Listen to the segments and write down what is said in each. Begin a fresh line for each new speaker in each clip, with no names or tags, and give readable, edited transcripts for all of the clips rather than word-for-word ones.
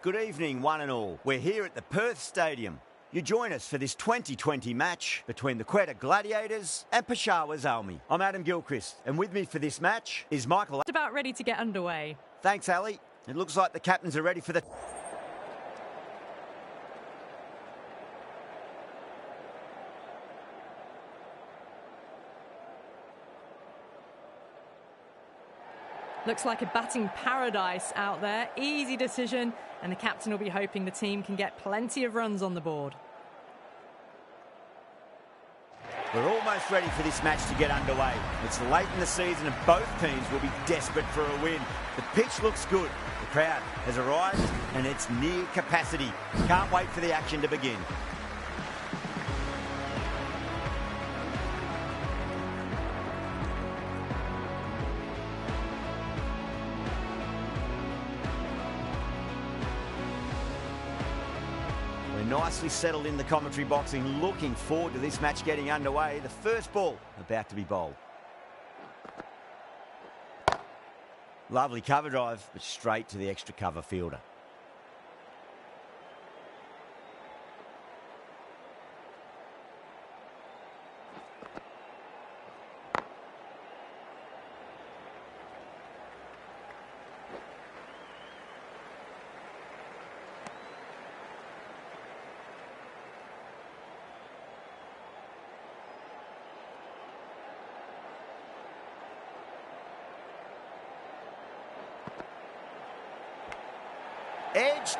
Good evening, one and all. We're here at the Perth Stadium. You join us for this 2020 match between the Quetta Gladiators and Peshawar Zalmi. I'm Adam Gilchrist, and with me for this match is Michael.
Just about ready to get underway.
Thanks, Ali. It looks like the captains are ready for the...
Looks like a batting paradise out there. Easy decision, and the captain will be hoping the team can get plenty of runs on the board.
We're almost ready for this match to get underway. It's late in the season and both teams will be desperate for a win. The pitch looks good. The crowd has arrived and it's near capacity. Can't wait for the action to begin. Nicely settled in the commentary box and looking forward to this match getting underway. The first ball about to be bowled. Lovely cover drive, but straight to the extra cover fielder. Edged.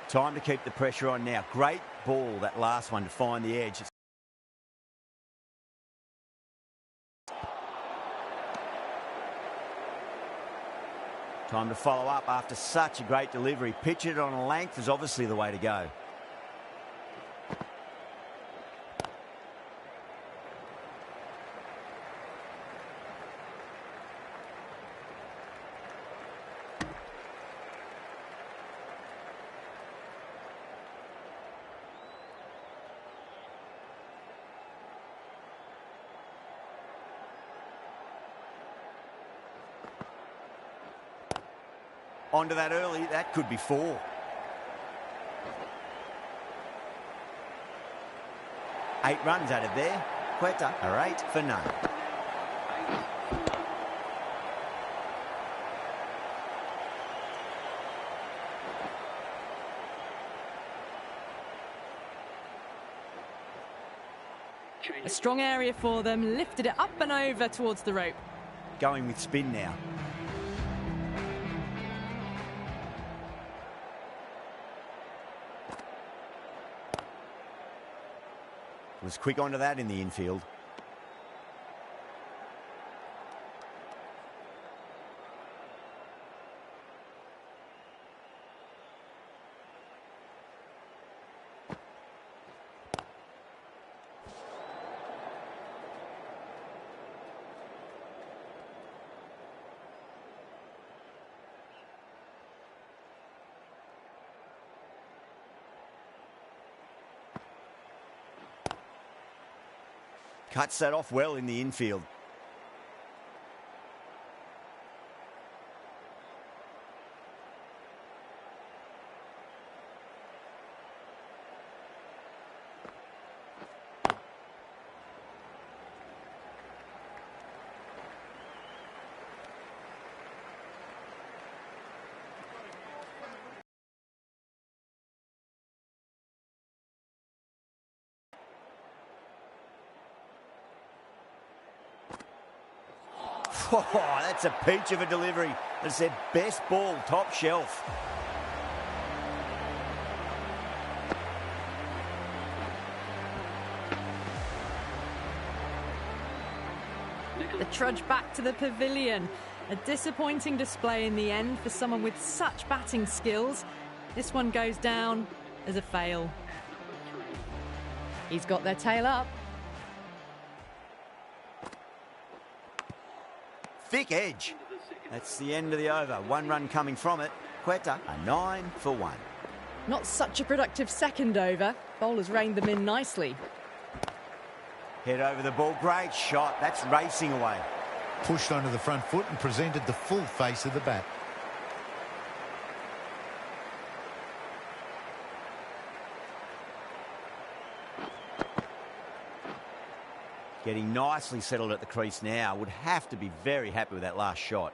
Time to keep the pressure on now. Great ball, that last one, to find the edge. Time to follow up after such a great delivery. Pitch it on a length is obviously the way to go. Onto that early, that could be 4. 8 runs out of there. Quetta are 8 for none.
A strong area for them, lifted it up and over towards the rope.
Going with spin now. Was quick onto that in the infield. Cuts that off well in the infield. Oh, that's a peach of a delivery. That's their best ball, top shelf.
The trudge back to the pavilion. A disappointing display in the end for someone with such batting skills. This one goes down as a fail. He's got their tail up.
Thick edge. That's the end of the over. 1 run coming from it. Quetta are 9 for 1.
Not such a productive second over. Bowlers reined them in nicely.
Head over the ball. Great shot. That's racing away.
Pushed onto the front foot and presented the full face of the bat.
Getting nicely settled at the crease now. Would have to be very happy with that last shot.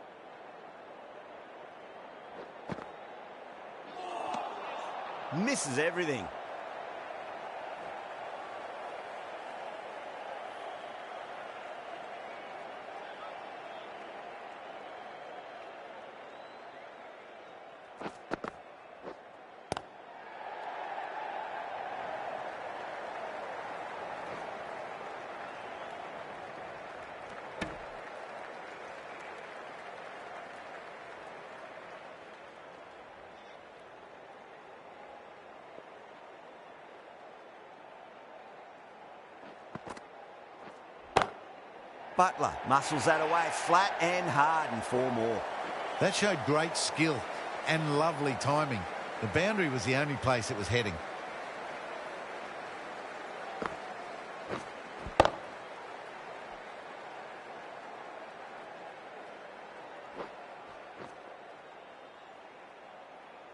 Misses everything. Butler muscles that away flat and hard and 4 more.
That showed great skill and lovely timing. The boundary was the only place it was heading.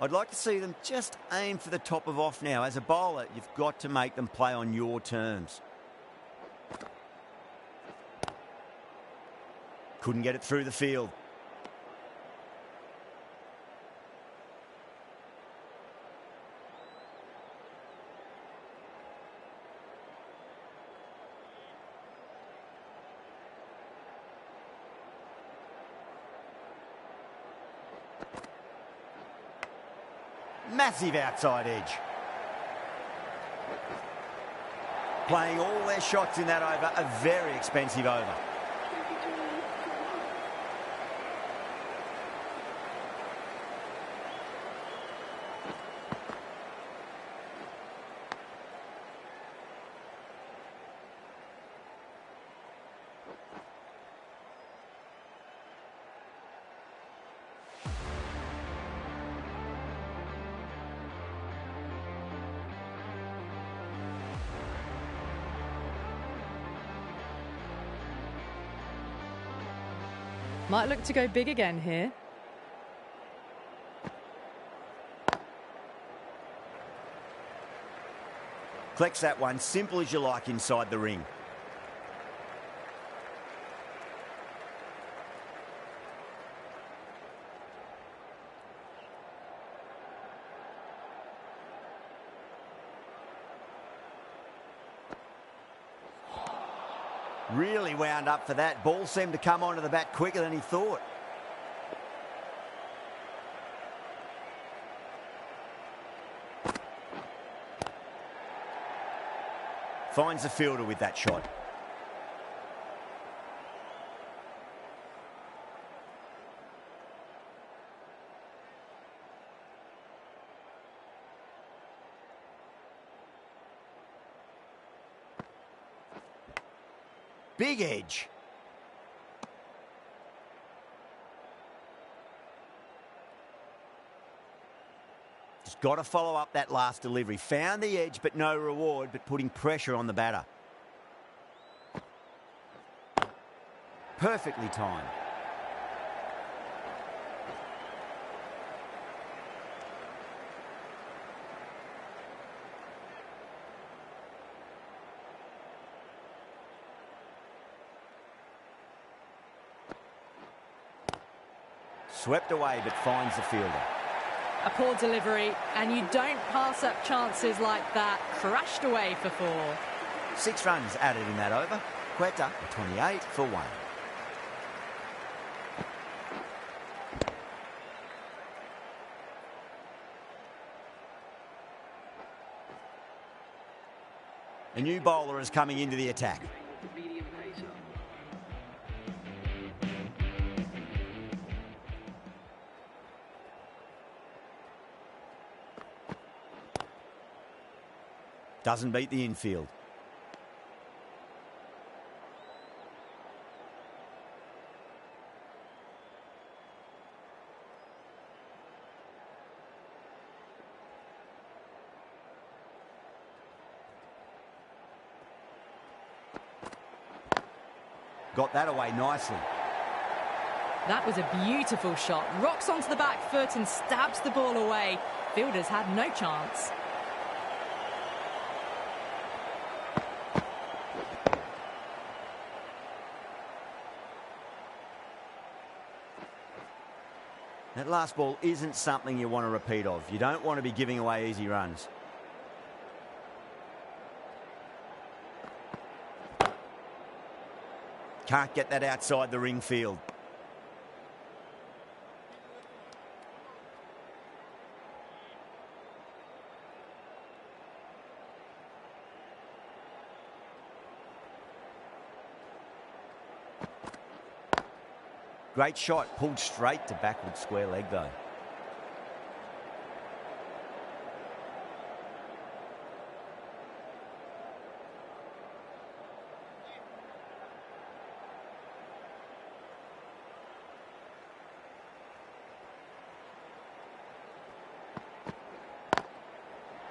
I'd like to see them just aim for the top of off now. As a bowler, you've got to make them play on your terms. Couldn't get it through the field. Massive outside edge. Playing all their shots in that over, a very expensive over.
Might look to go big again here.
Collects that one, simple as you like inside the ring. Really wound up for that. Ball seemed to come onto the bat quicker than he thought. Finds the fielder with that shot. Big edge. Just got to follow up that last delivery. Found the edge, but no reward, but putting pressure on the batter. Perfectly timed. Swept away, but finds the fielder.
A poor delivery, and you don't pass up chances like that. Crashed away for 4.
6 runs added in that over. Quetta, 28 for 1. A new bowler is coming into the attack. Doesn't beat the infield. Got that away nicely.
That was a beautiful shot. Rocks onto the back foot and stabs the ball away. Fielders had no chance.
That last ball isn't something you want to repeat of. You don't want to be giving away easy runs. Can't get that outside the ring field. Great shot, pulled straight to backward square leg though.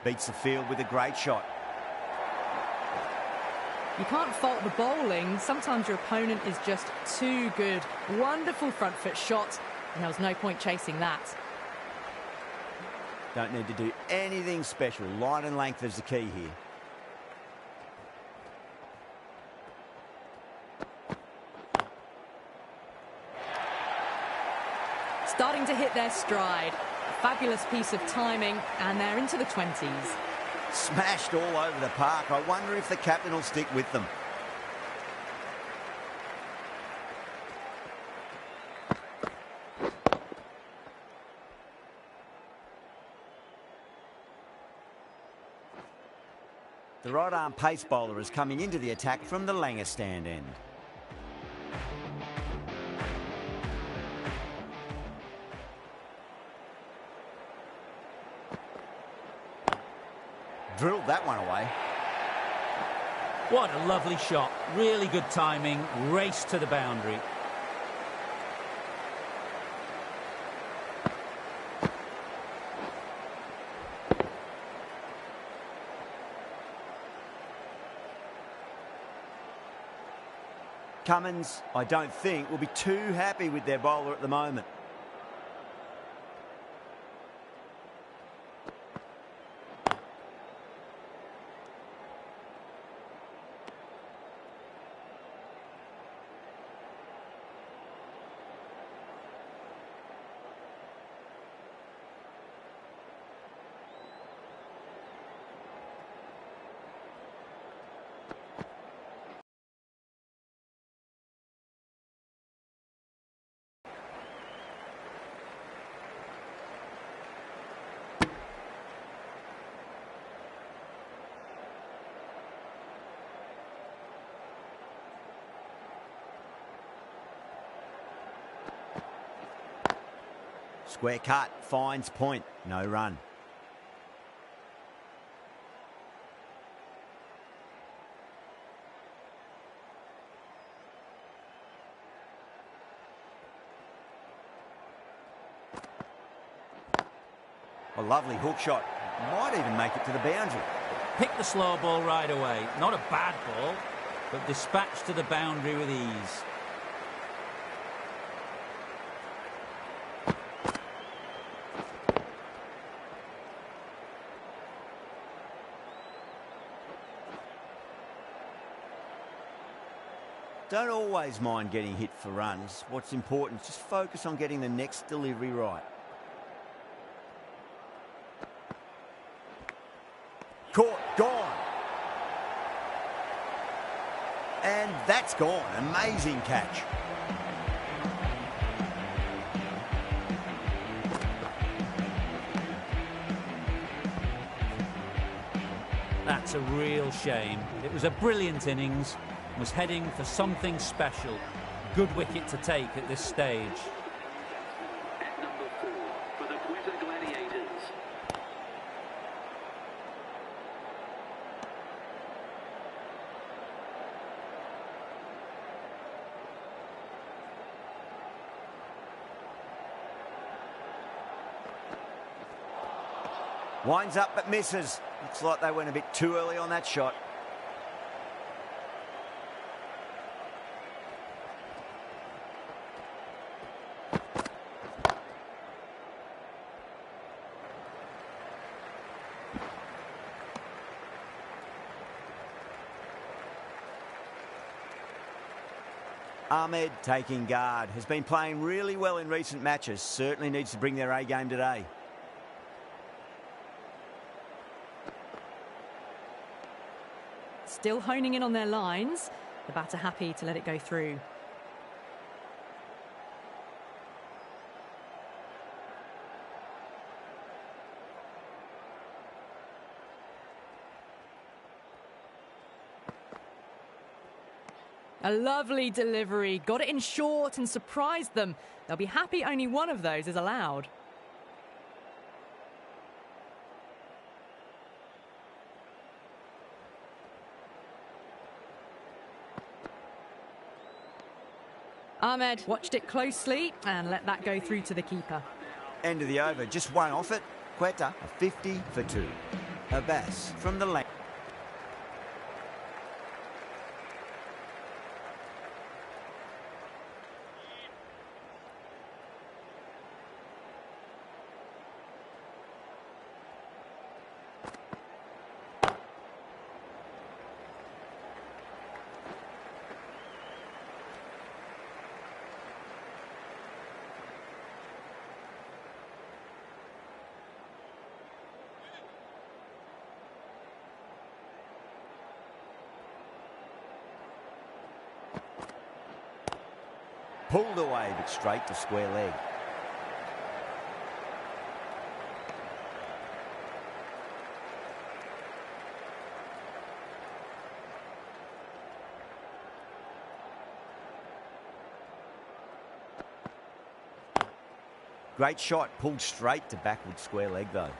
Beats the field with a great shot.
You can't fault the bowling. Sometimes your opponent is just too good. Wonderful front foot shot, and there was no point chasing that.
Don't need to do anything special. Line and length is the key here.
Starting to hit their stride. A fabulous piece of timing, and they're into the 20s.
Smashed all over the park. I wonder if the captain will stick with them. The right arm pace bowler is coming into the attack from the Langer stand end. Drilled that one away.
What a lovely shot. Really good timing. Race to the boundary.
Cummins, I don't think, will be too happy with their bowler at the moment. Square cut, finds point, no run. A lovely hook shot, might even make it to the boundary.
Pick the slow ball right away. Not a bad ball, but dispatched to the boundary with ease.
Don't always mind getting hit for runs. What's important is just focus on getting the next delivery right. Caught, gone. And that's gone. Amazing catch.
That's a real shame. It was a brilliant innings. Was heading for something special. Good wicket to take at this stage.
At number 4 for the Quetta Gladiators.
Winds up but misses. Looks like they went a bit too early on that shot. Ahmed taking guard. Has been playing really well in recent matches. Certainly needs to bring their A game today.
Still honing in on their lines. The batter happy to let it go through. A lovely delivery. Got it in short and surprised them. They'll be happy only one of those is allowed. Ahmed watched it closely and let that go through to the keeper.
End of the over. Just one off it. Quetta, a 50 for 2. Abbas from the lane. Pulled away, but straight to square leg. Great shot, pulled straight to backward square leg though.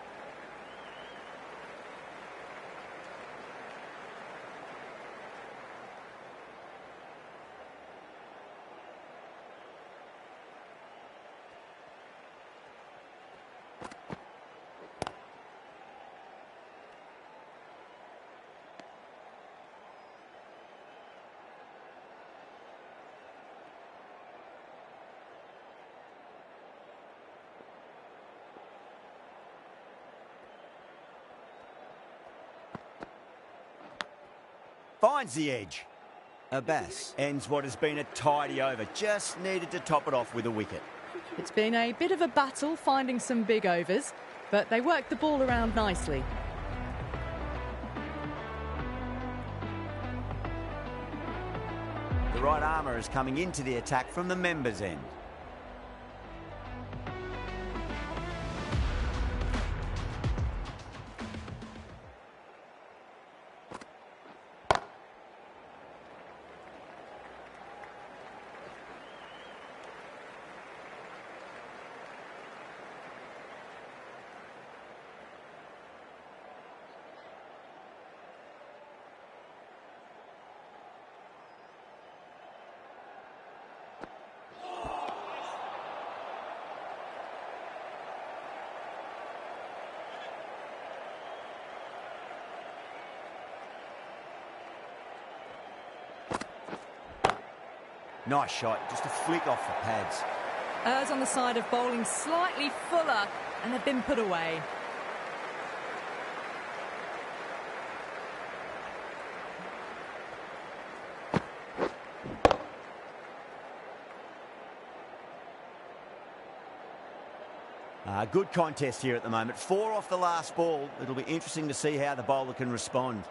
Finds the edge. Abbas ends what has been a tidy over. Just needed to top it off with a wicket.
It's been a bit of a battle finding some big overs, but they worked the ball around nicely.
The right armour is coming into the attack from the members' end. Nice shot, just a flick off the pads.
Errs on the side of bowling slightly fuller, and they've been put away.
Good contest here at the moment. 4 off the last ball. It'll be interesting to see how the bowler can respond.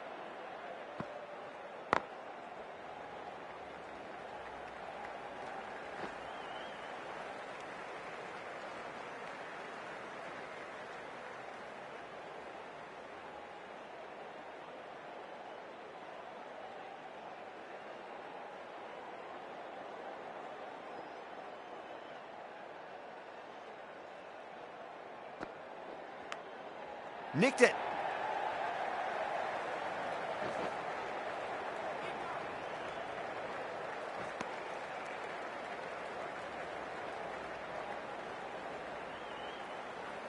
Nicked it.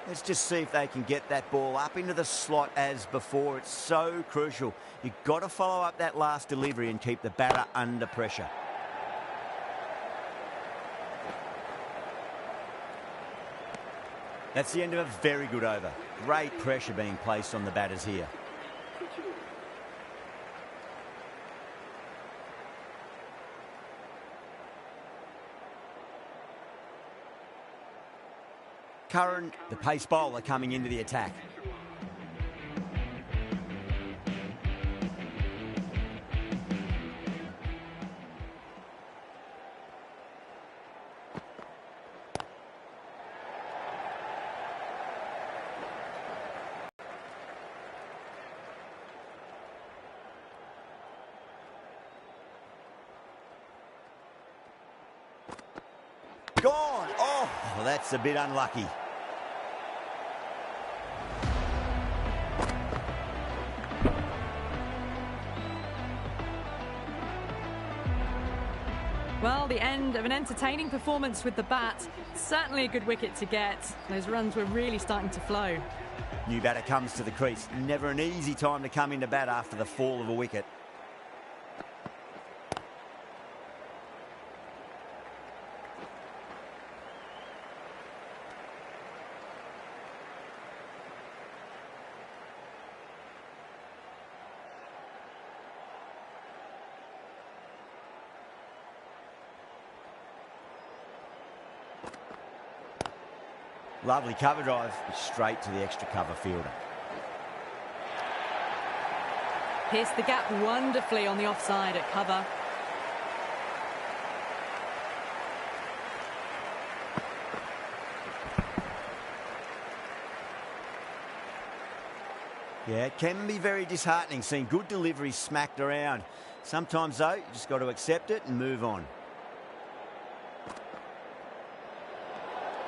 Let's just see if they can get that ball up into the slot as before. It's so crucial. You've got to follow up that last delivery and keep the batter under pressure. That's the end of a very good over. Great pressure being placed on the batters here. Curran, the pace bowler, coming into the attack. Gone! Oh, well, that's a bit unlucky.
Well, the end of an entertaining performance with the bat. Certainly a good wicket to get. Those runs were really starting to flow.
New batter comes to the crease. Never an easy time to come into bat after the fall of a wicket. Lovely cover drive, straight to the extra cover fielder.
Pierced the gap wonderfully on the offside at cover.
Yeah, it can be very disheartening seeing good deliveries smacked around. Sometimes, though, you just got to accept it and move on.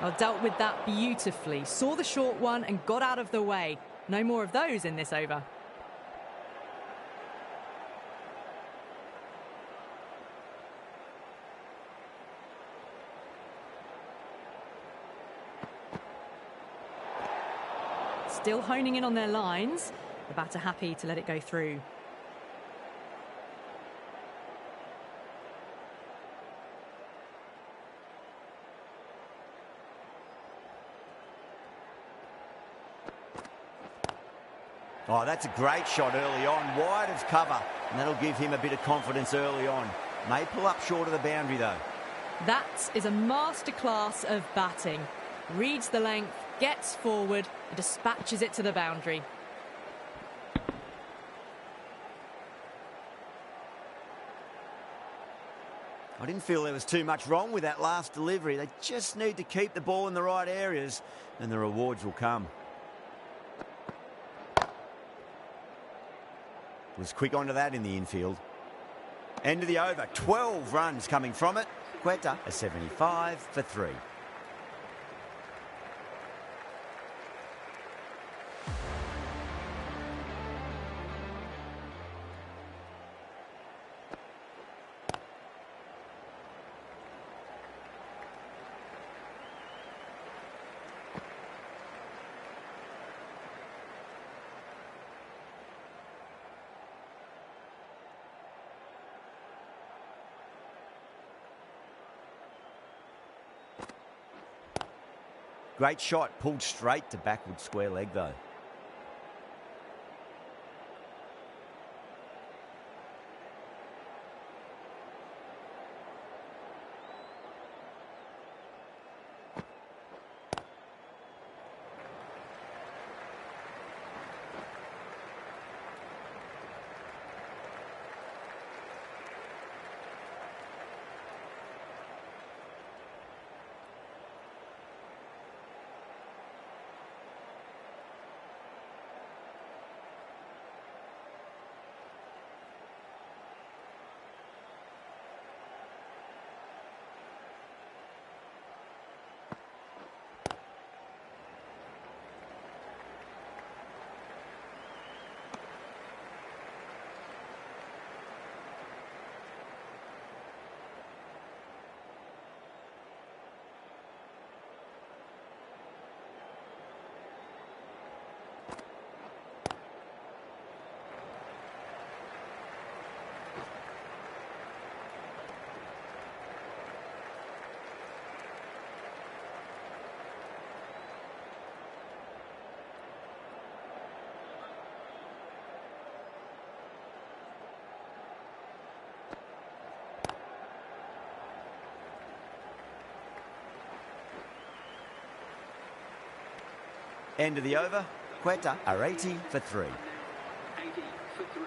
Well, dealt with that beautifully. Saw the short one and got out of the way. No more of those in this over. Still honing in on their lines. The batter happy to let it go through.
Oh, that's a great shot early on, wide of cover, and that'll give him a bit of confidence early on. May pull up short of the boundary, though.
That is a masterclass of batting. Reads the length, gets forward, and dispatches it to the boundary.
I didn't feel there was too much wrong with that last delivery. They just need to keep the ball in the right areas, and the rewards will come. Was quick onto that in the infield. End of the over. 12 runs coming from it. Quetta a 75 for 3. Great shot, pulled straight to backward square leg though. End of the over. Quetta are 80 for 3.
80 for 3.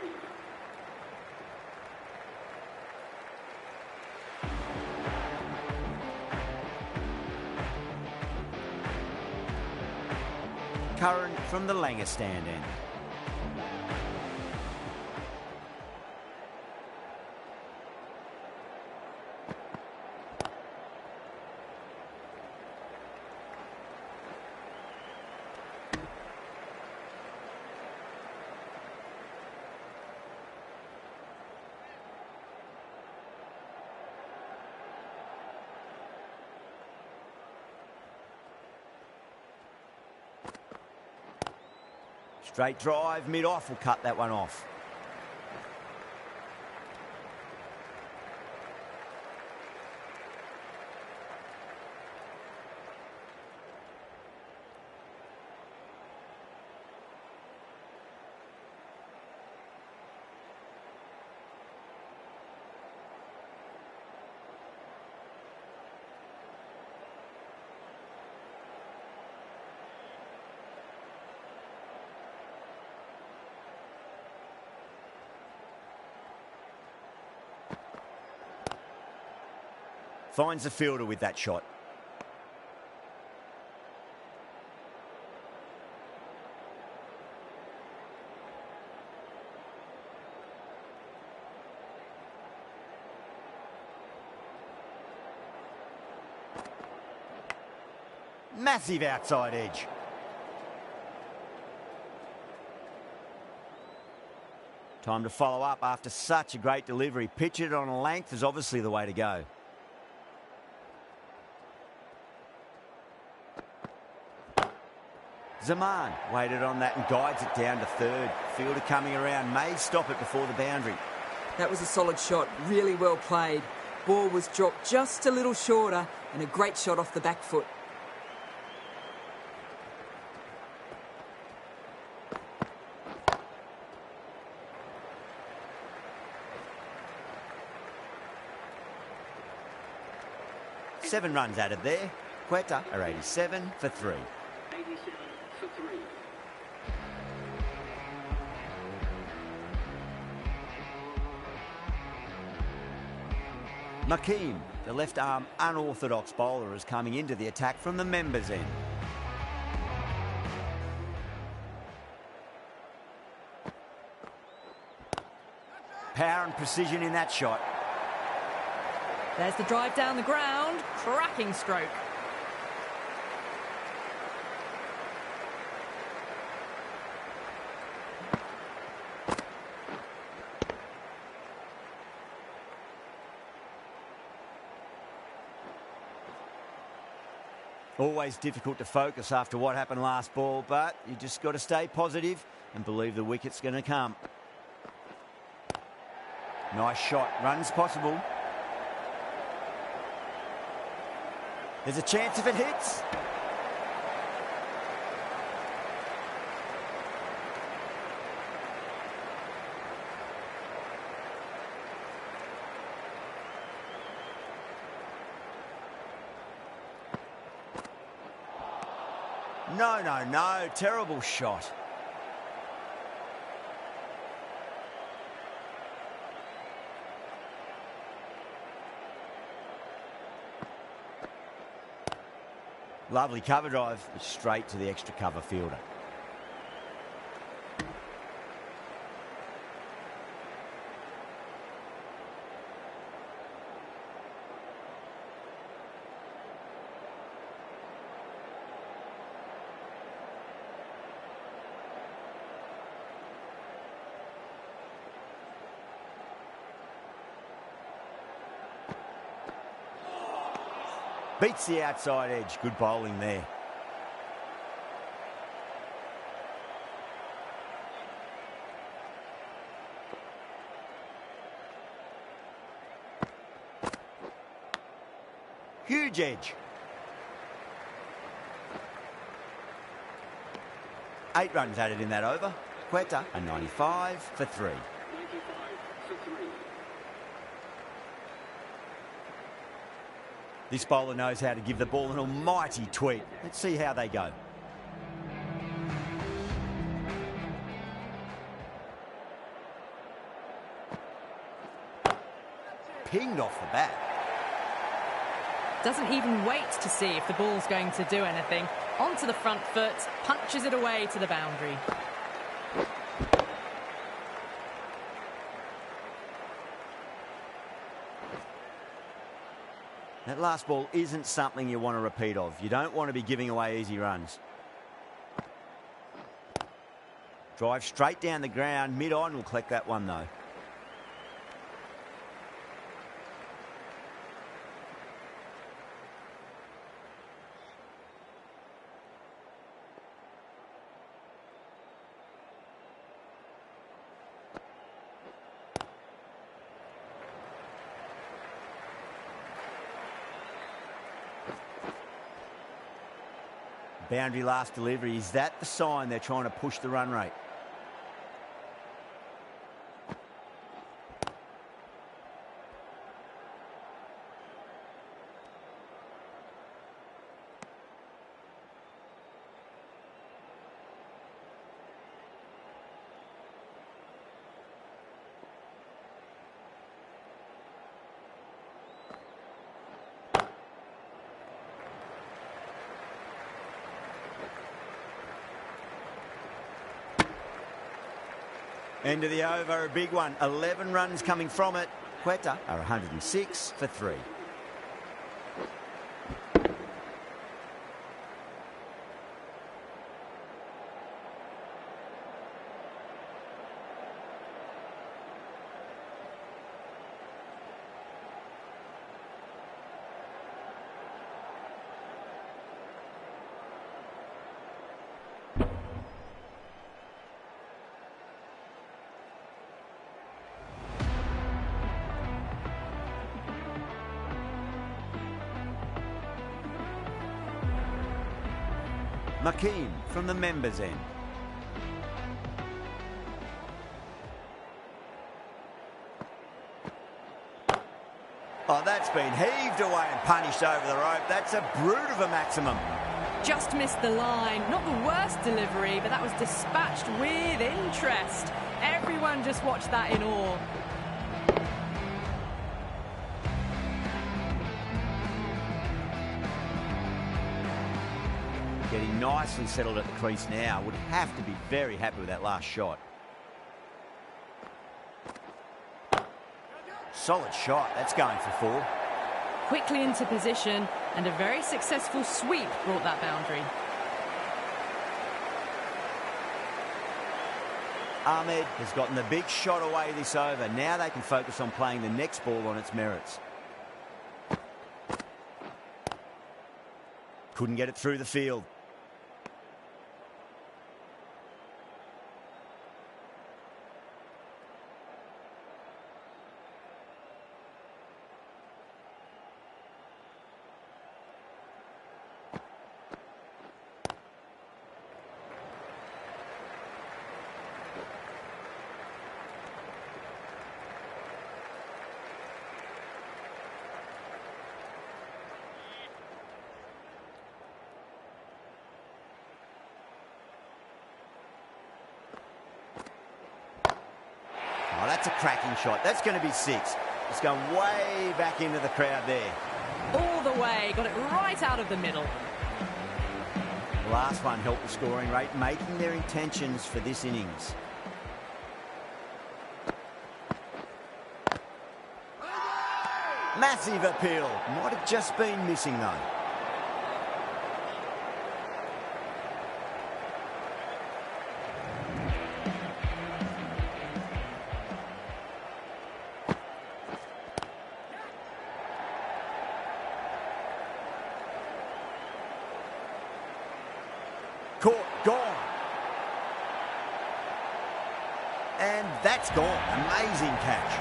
Curran from the Langer stand end. Straight drive, mid-off will cut that one off. Finds the fielder with that shot. Massive outside edge. Time to follow up after such a great delivery. Pitch it on a length is obviously the way to go. Zaman waited on that and guides it down to third. Fielder coming around, may stop it before the boundary.
That was a solid shot, really well played. Ball was dropped just a little shorter and a great shot off the back foot.
Seven runs added there. Quetta are 87 for 3.
87 for 3.
Makeem, the left-arm unorthodox bowler, is coming into the attack from the members' end. Power and precision in that shot.
There's the drive down the ground. Cracking stroke.
Always difficult to focus after what happened last ball, but you just got to stay positive and believe the wicket's going to come. Nice shot. Runs possible. There's a chance if it hits. No. Terrible shot. Lovely cover drive, but straight to the extra cover fielder. Beats the outside edge. Good bowling there. Huge edge. 8 runs added in that over. Quetta a 95 for 3.
95 for 3.
This bowler knows how to give the ball an almighty tweak. Let's see how they go. pinged off the bat.
Doesn't even wait to see if the ball's going to do anything. Onto the front foot, punches it away to the boundary.
That last ball isn't something you want to repeat of. You don't want to be giving away easy runs. Drive straight down the ground. Mid-on will collect that one, though. Boundary last delivery. Is that the sign they're trying to push the run rate? End of the over, a big one. 11 runs coming from it. Quetta are 106 for 3. Makeem from the members' end. Oh, that's been heaved away and punished over the rope. That's a brute of a maximum.
Just missed the line. Not the worst delivery, but that was dispatched with interest. Everyone just watched that in awe.
Getting nicely settled at the crease now. Would have to be very happy with that last shot. Solid shot. That's going for 4.
Quickly into position, and a very successful sweep brought that boundary.
Ahmed has gotten the big shot away this over. Now they can focus on playing the next ball on its merits. Couldn't get it through the field. Oh, that's a cracking shot. That's going to be 6. It's going way back into the crowd there.
All the way, got it right out of the middle.
The last one helped the scoring rate, making their intentions for this innings. Massive appeal. Might have just been missing, though. Caught, gone. And that's gone. Amazing catch.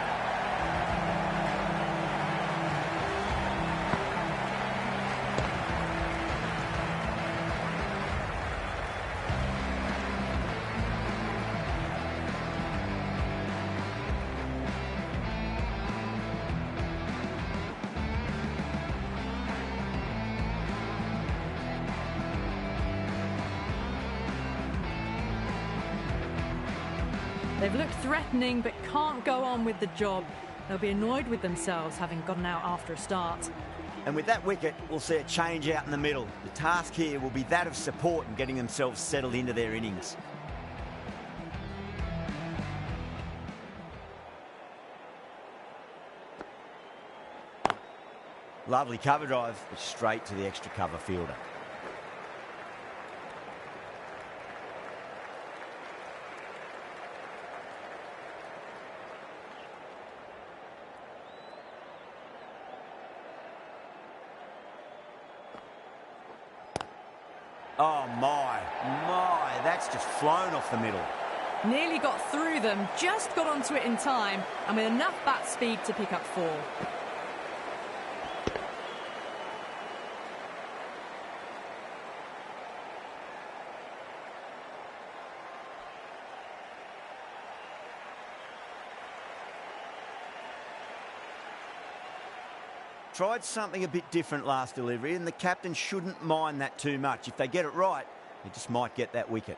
They've looked threatening but can't go on with the job. They'll be annoyed with themselves having gotten out after a start.
And with that wicket, we'll see a change out in the middle. The task here will be that of support and getting themselves settled into their innings. Lovely cover drive, but straight to the extra cover fielder. Oh my, that's just flown off the middle.
Nearly got through them, just got onto it in time, and with enough bat speed to pick up 4.
Tried something a bit different last delivery, and the captain shouldn't mind that too much. If they get it right, they just might get that wicket.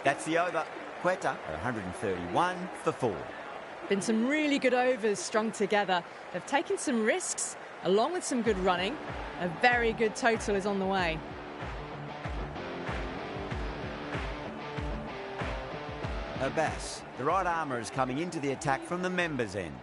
That's the over. Quetta at 131 for 4.
Been some really good overs strung together. They've taken some risks, along with some good running. A very good total is on the way.
Abbas, the right armour, is coming into the attack from the members' end.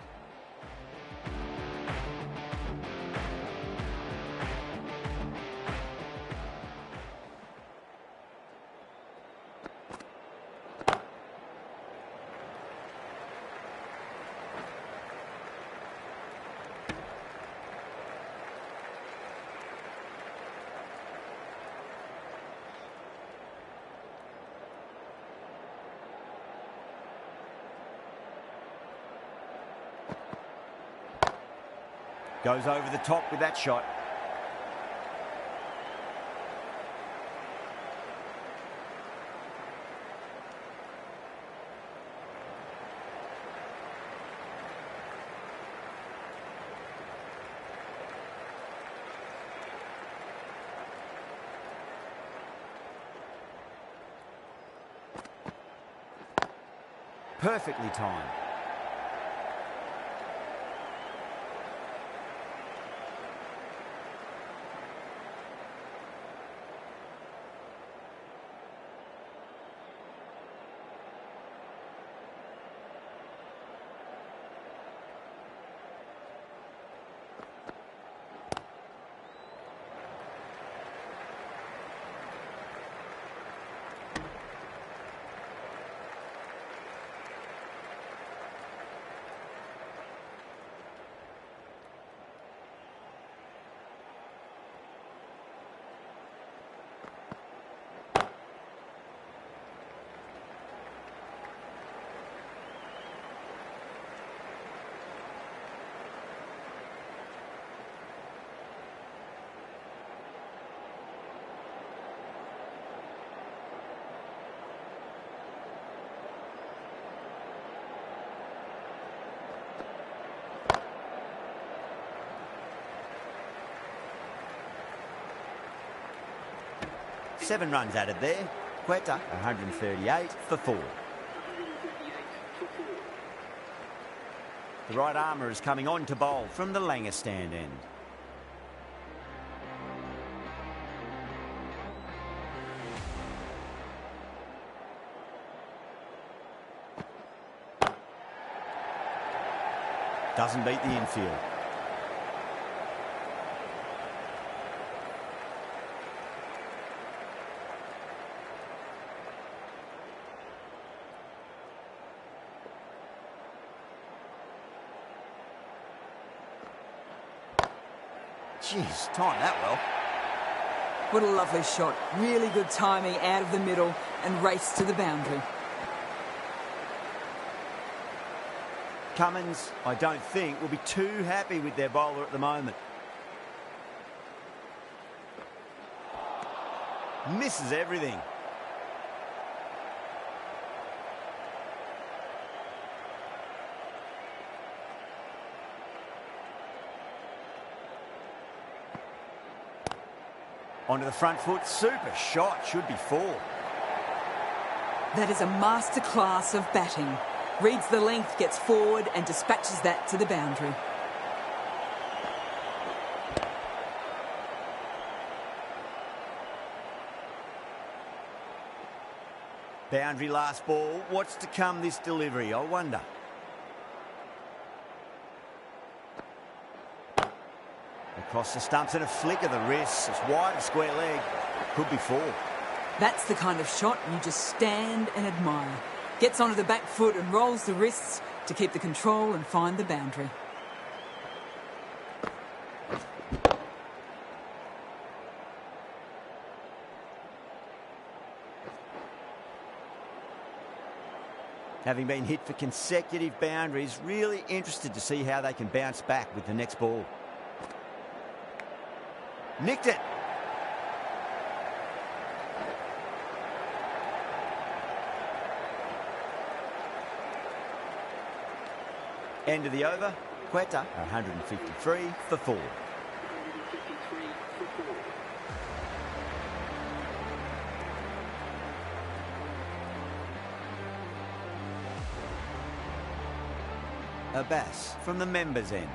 Goes over the top with that shot. Perfectly timed. Seven runs added there. Quetta, 138 for 4. The right armour is coming on to bowl from the Langer stand end. Doesn't beat the infield. Jeez, timed that well.
What a lovely shot. Really good timing out of the middle and race to the boundary.
Cummins, I don't think, will be too happy with their bowler at the moment. Misses everything. Onto the front foot, super shot, should be 4.
That is a masterclass of batting. Reads the length, gets forward and dispatches that to the boundary.
Boundary last ball. What's to come this delivery, I wonder. Across the stumps and a flick of the wrists. It's wide of square leg. Could be 4.
That's the kind of shot you just stand and admire. Gets onto the back foot and rolls the wrists to keep the control and find the boundary.
Having been hit for consecutive boundaries, really interested to see how they can bounce back with the next ball. Nicked it. End of the over. Quetta, 153 for 4.
153 for 4.
Abbas from the members' end.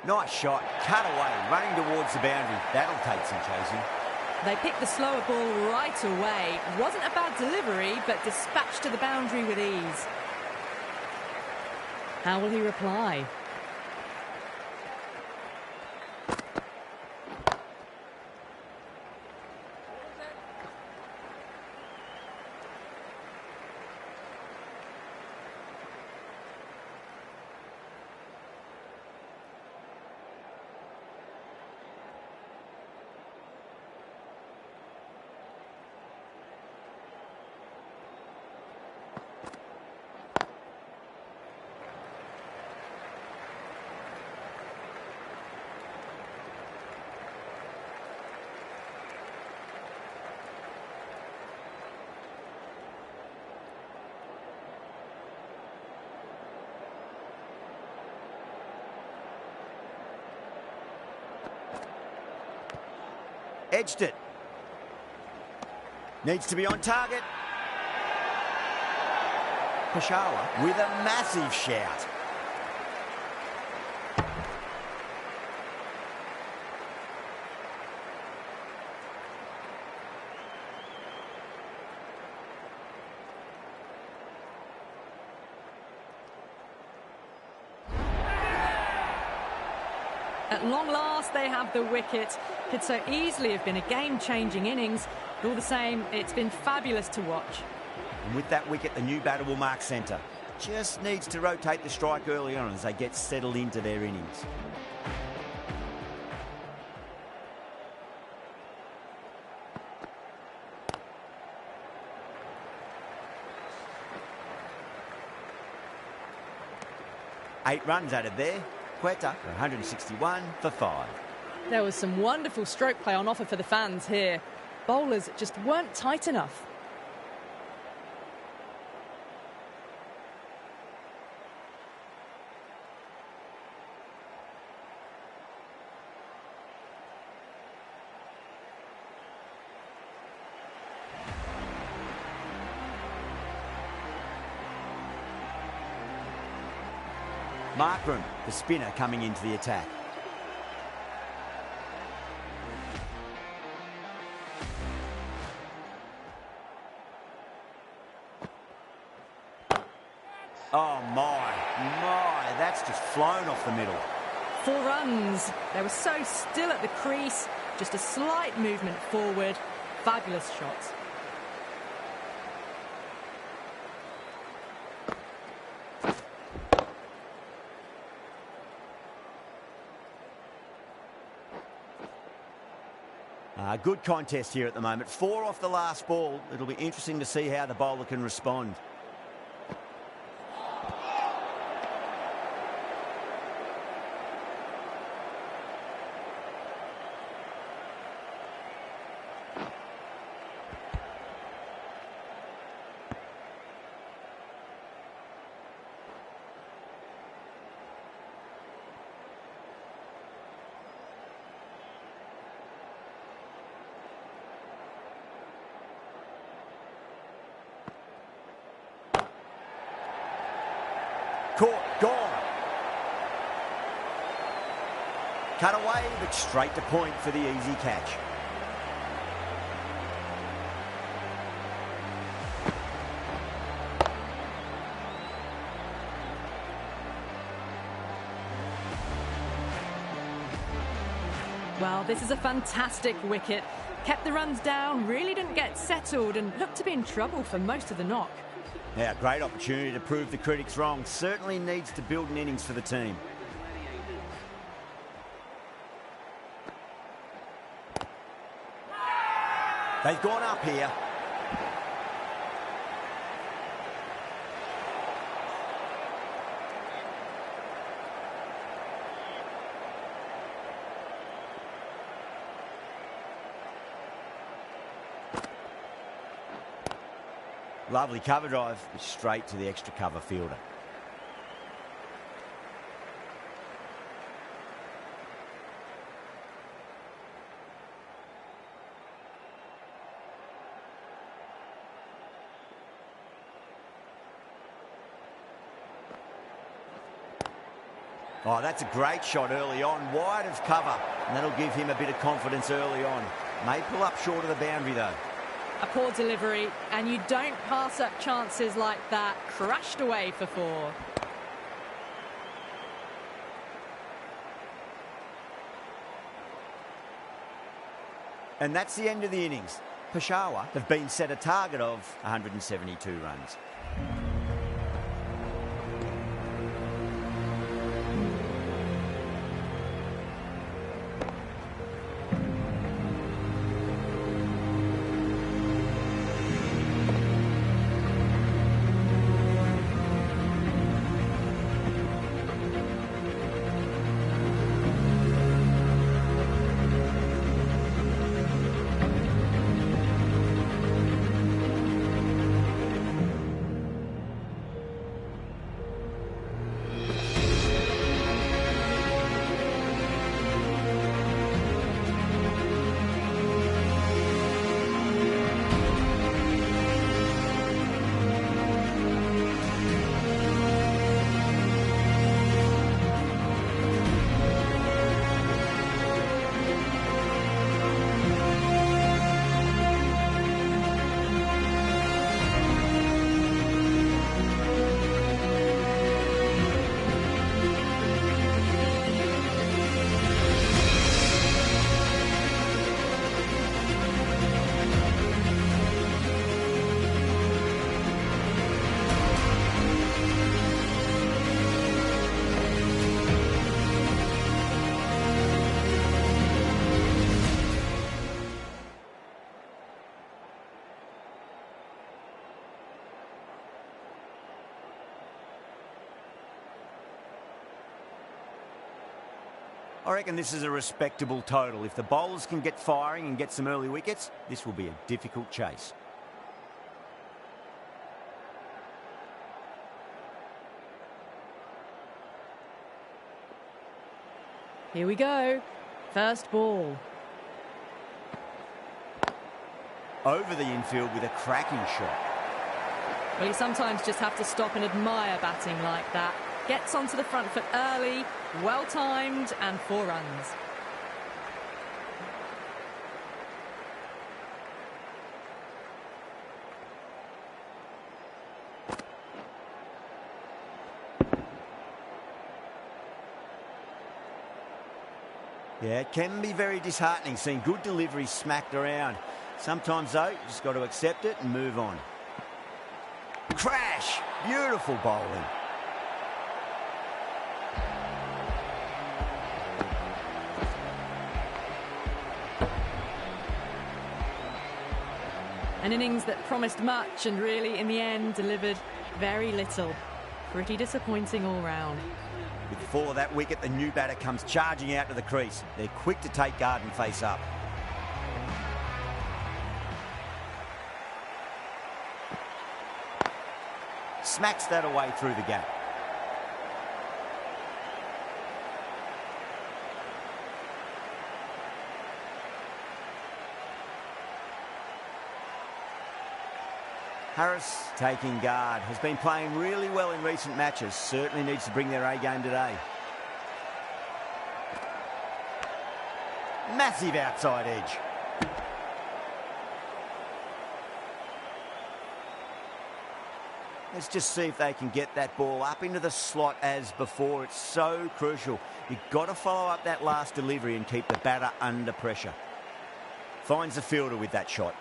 Nice shot, cut away, running towards the boundary. That'll take some chasing.
They picked the slower ball right away. Wasn't a bad delivery, but dispatched to the boundary with ease. How will he reply?
Edged it. Needs to be on target. Peshawar with a massive shout.
At long last, they have the wicket. Could so easily have been a game-changing innings. But all the same, it's been fabulous to watch.
And with that wicket, the new batter will mark centre. Just needs to rotate the strike early on as they get settled into their innings. Eight runs added there. Quetta, 161 for 5.
There was some wonderful stroke play on offer for the fans here. Bowlers just weren't tight enough.
Mark room, the spinner coming into the attack. Oh my, that's just flown off the middle.
4 runs. They were so still at the crease. Just a slight movement forward. Fabulous shots.
Good contest here at the moment. 4 off the last ball. It'll be interesting to see how the bowler can respond. Caught, gone. Cut away, but straight to point for the easy catch.
Well, this is a fantastic wicket. Kept the runs down, really didn't get settled and looked to be in trouble for most of the knock.
Yeah, great opportunity to prove the critics wrong. Certainly needs to build an innings for the team. They've gone up here. Lovely cover drive, straight to the extra cover fielder. Oh, that's a great shot early on, wide of cover, and that'll give him a bit of confidence early on. May pull up short of the boundary though.
A poor delivery, and you don't pass up chances like that. Crashed away for 4.
And that's the end of the innings. Peshawar have been set a target of 172 runs. I reckon this is a respectable total. If the bowlers can get firing and get some early wickets, this will be a difficult chase.
Here we go. First ball.
Over the infield with a cracking shot.
Well, you sometimes just have to stop and admire batting like that. Gets onto the front foot early, well timed, and 4 runs.
Yeah, it can be very disheartening seeing good deliveries smacked around. Sometimes, though, you just got to accept it and move on. Crash! Beautiful bowling.
An innings that promised much and really, in the end, delivered very little. Pretty disappointing all round.
With the fall of that wicket, the new batter comes charging out to the crease. They're quick to take guard and face up. Smacks that away through the gap. Harris taking guard, has been playing really well in recent matches, certainly needs to bring their A game today. Massive outside edge. Let's just see if they can get that ball up into the slot as before. It's so crucial. You've got to follow up that last delivery and keep the batter under pressure. Finds the fielder with that shot.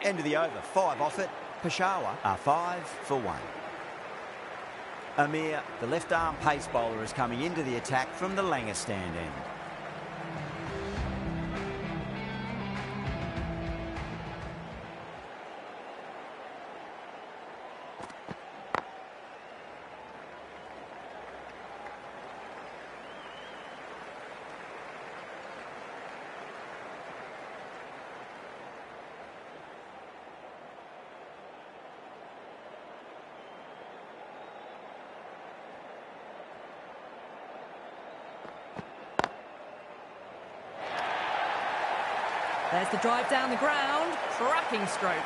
End of the over, 5 off it. Peshawar are 5 for 1. Amir, the left-arm pace bowler, is coming into the attack from the Langer stand end.
There's the drive down the ground. Cracking stroke.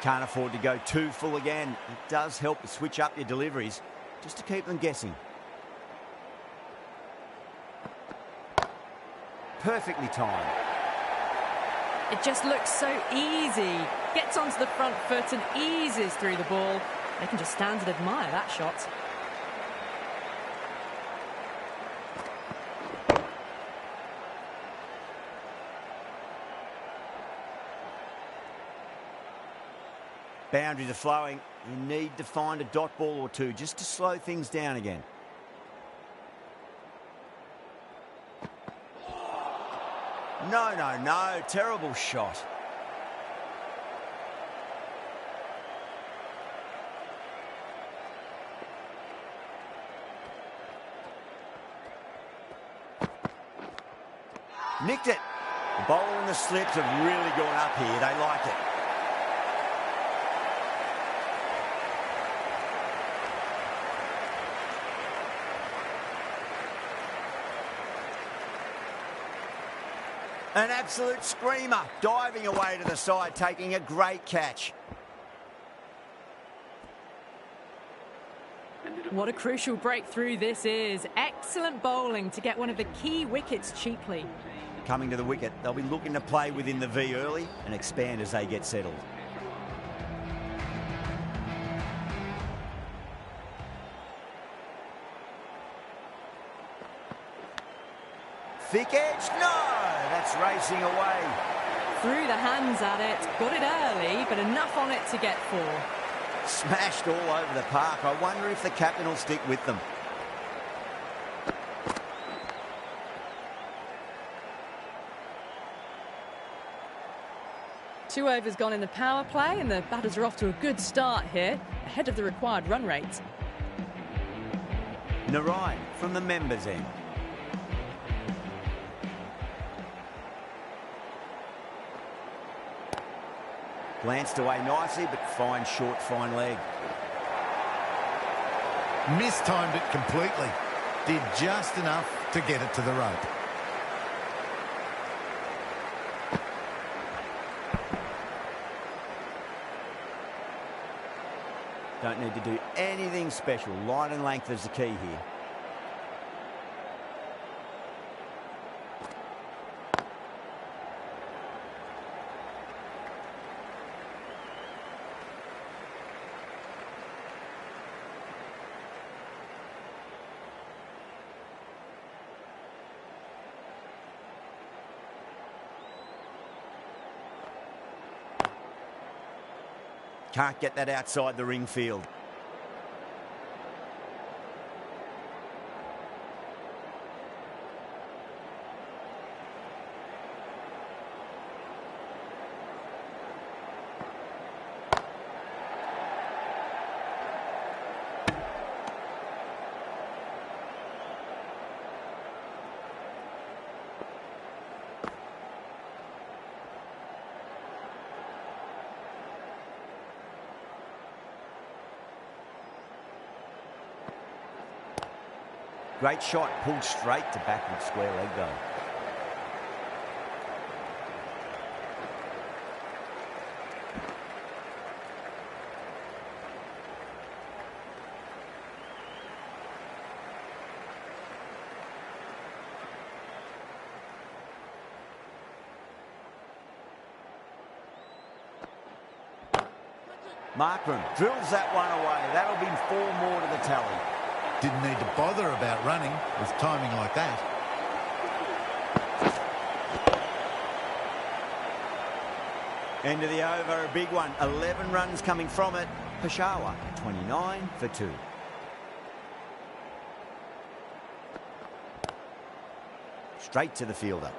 Can't afford to go too full again. It does help to switch up your deliveries just to keep them guessing. Perfectly timed.
It just looks so easy. Gets onto the front foot and eases through the ball. They can just stand and admire that shot.
Boundaries are flowing. You need to find a dot ball or two just to slow things down again. No, no, no. Terrible shot. Nicked it. The bowl and the slips have really gone up here. They like it. An absolute screamer, diving away to the side, taking a great catch.
What a crucial breakthrough this is. Excellent bowling to get one of the key wickets cheaply.
Coming to the wicket, they'll be looking to play within the V early and expand as they get settled. Thick edge, no! That's racing away.
Threw the hands at it, got it early, but enough on it to get 4.
Smashed all over the park. I wonder if the captain will stick with them.
Two overs gone in the power play, and the batters are off to a good start here, ahead of the required run rate.
Narine from the members' end. Glanced away nicely, but fine short, fine leg.
Mistimed it completely. Did just enough to get it to the rope.
Don't need to do anything special. Line and length is the key here. Can't get that outside the ring field. Great shot, pulled straight to backward square leg though. Markram drills that one away. That'll be 4 more to the tally.
Didn't need to bother about running with timing like that.
End of the over, a big one. 11 runs coming from it. Peshawar, 29 for 2. Straight to the fielder.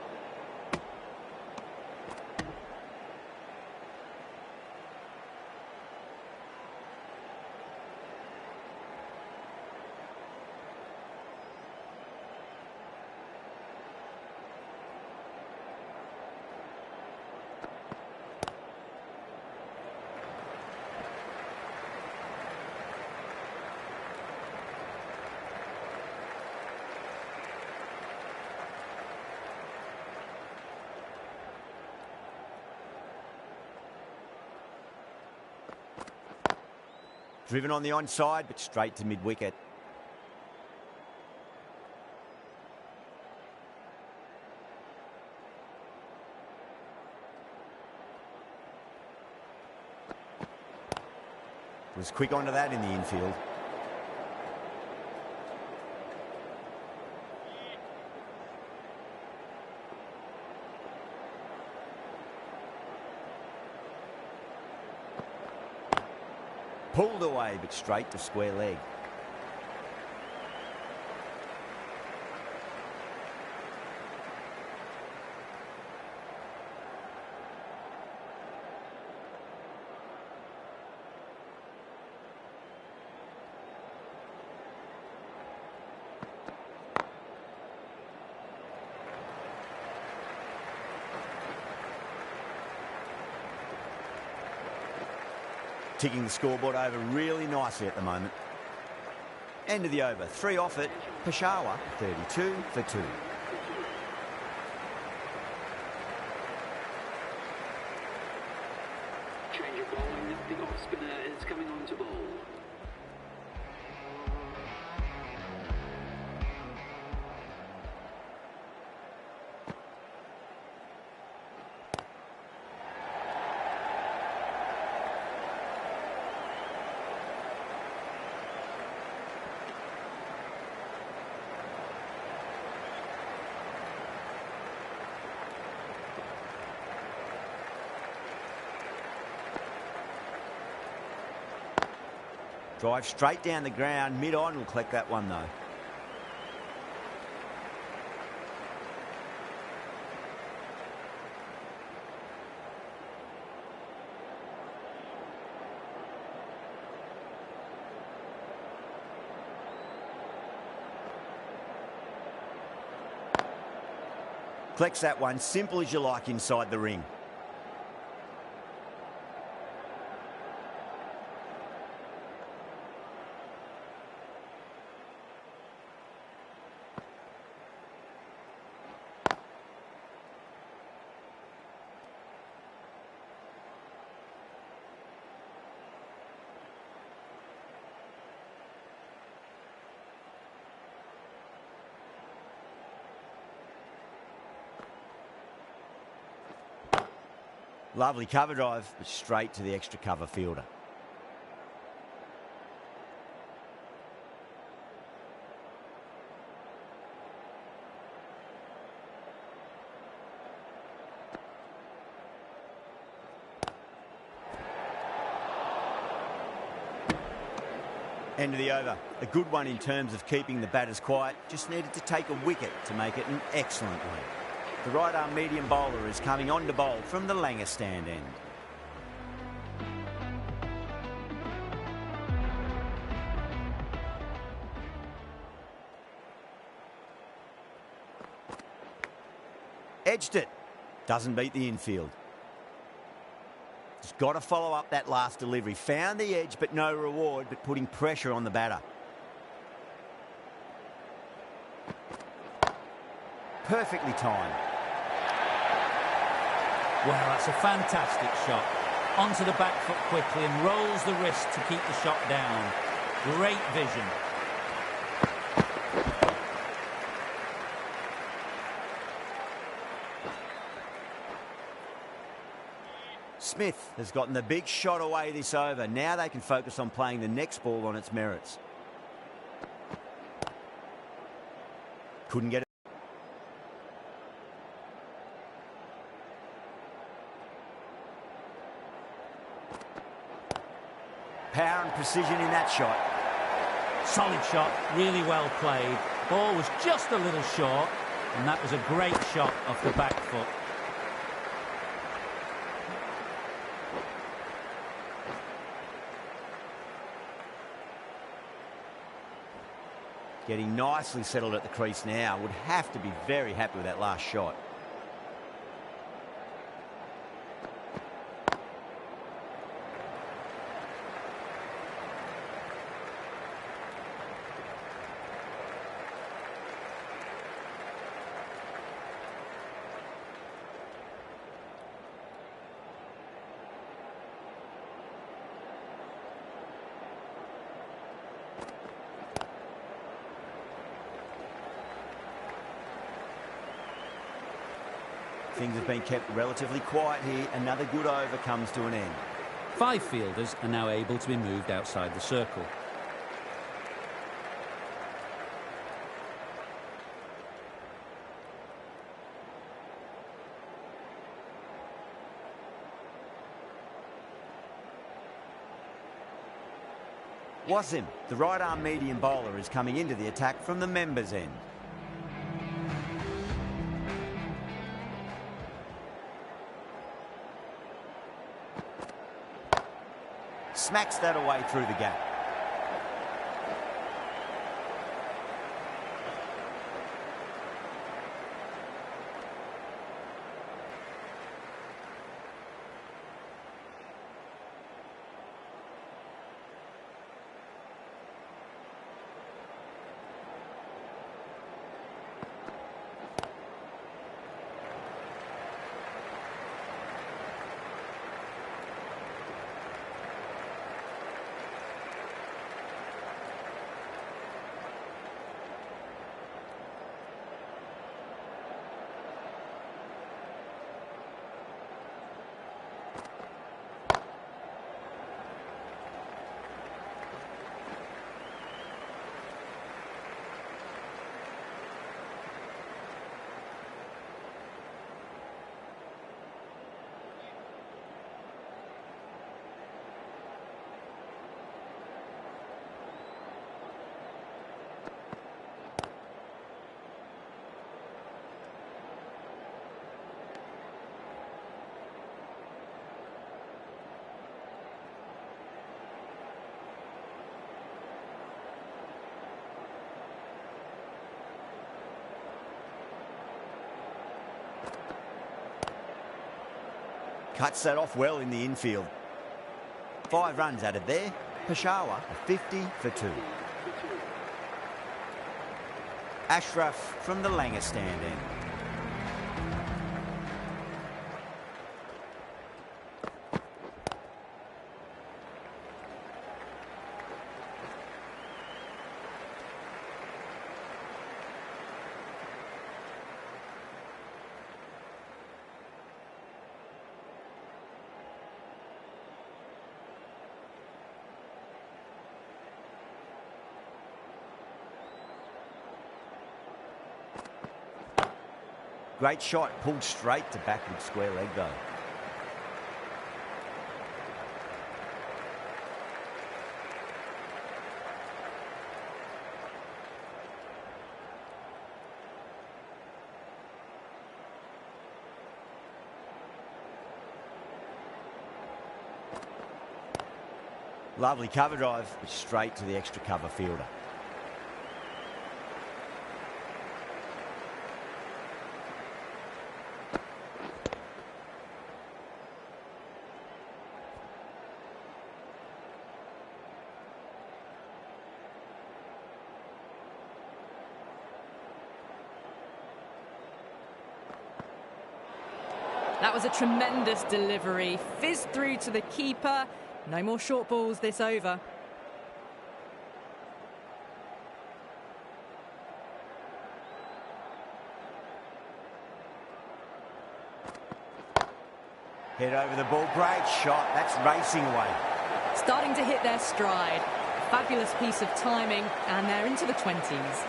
Driven on the onside, but straight to mid-wicket. Was quick onto that in the infield. Pulled away, but straight to square leg. Ticking the scoreboard over really nicely at the moment. End of the over. 3 off it. Peshawar, 32 for 2.
Change of bowling. The off spinner is coming on to bowl.
Drive straight down the ground. Mid-on will collect that one though. Deflects that one, simple as you like inside the ring. Lovely cover drive, but straight to the extra cover fielder. End of the over. A good one in terms of keeping the batters quiet. Just needed to take a wicket to make it an excellent one. The right-arm medium bowler is coming on to bowl from the Langer stand end. Edged it. Doesn't beat the infield. He's got to follow up that last delivery. Found the edge, but no reward, but putting pressure on the batter. Perfectly timed.
Well, that's a fantastic shot. Onto the back foot quickly and rolls the wrist to keep the shot down. Great vision.
Smith has gotten the big shot away this over. Now they can focus on playing the next ball on its merits. Couldn't get it. Power and precision in that shot.
Solid shot, really well played. Ball was just a little short, and that was a great shot off the back foot.
Getting nicely settled at the crease now. Would have to be very happy with that last shot. Things have been kept relatively quiet here. Another good over comes to an end.
5 fielders are now able to be moved outside the circle.
Wasim, the right-arm medium bowler, is coming into the attack from the members' end. Smacks that away through the gap. Cuts that off well in the infield. 5 runs added there. Peshawar, a 50 for 2. Ashraf from the Langer stand end. Great shot, pulled straight to backward square leg though. Lovely cover drive, but straight to the extra cover fielder.
That was a tremendous delivery. Fizzed through to the keeper. No more short balls this over.
Head over the ball. Great shot. That's racing away.
Starting to hit their stride. Fabulous piece of timing, and they're into the 20s.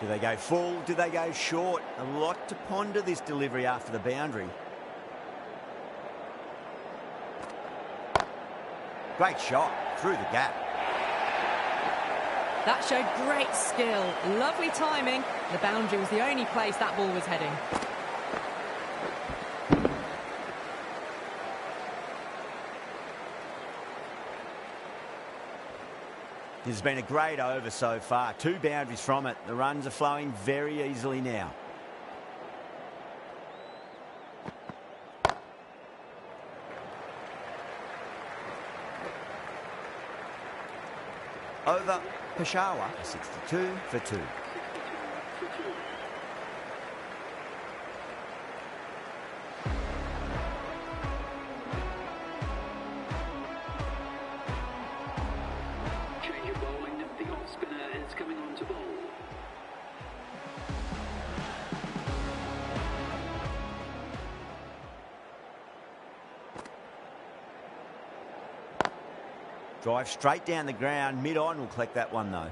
Do they go full? Do they go short? A lot to ponder this delivery after the boundary. Great shot through the gap.
That showed great skill. Lovely timing. The boundary was the only place that ball was heading.
This has been a great over so far. 2 boundaries from it. The runs are flowing very easily now. Over Peshawar, 62 for 2.
Change of bowling. The off spinner is coming on to bowl.
Drive straight down the ground. Mid-on will collect that one though.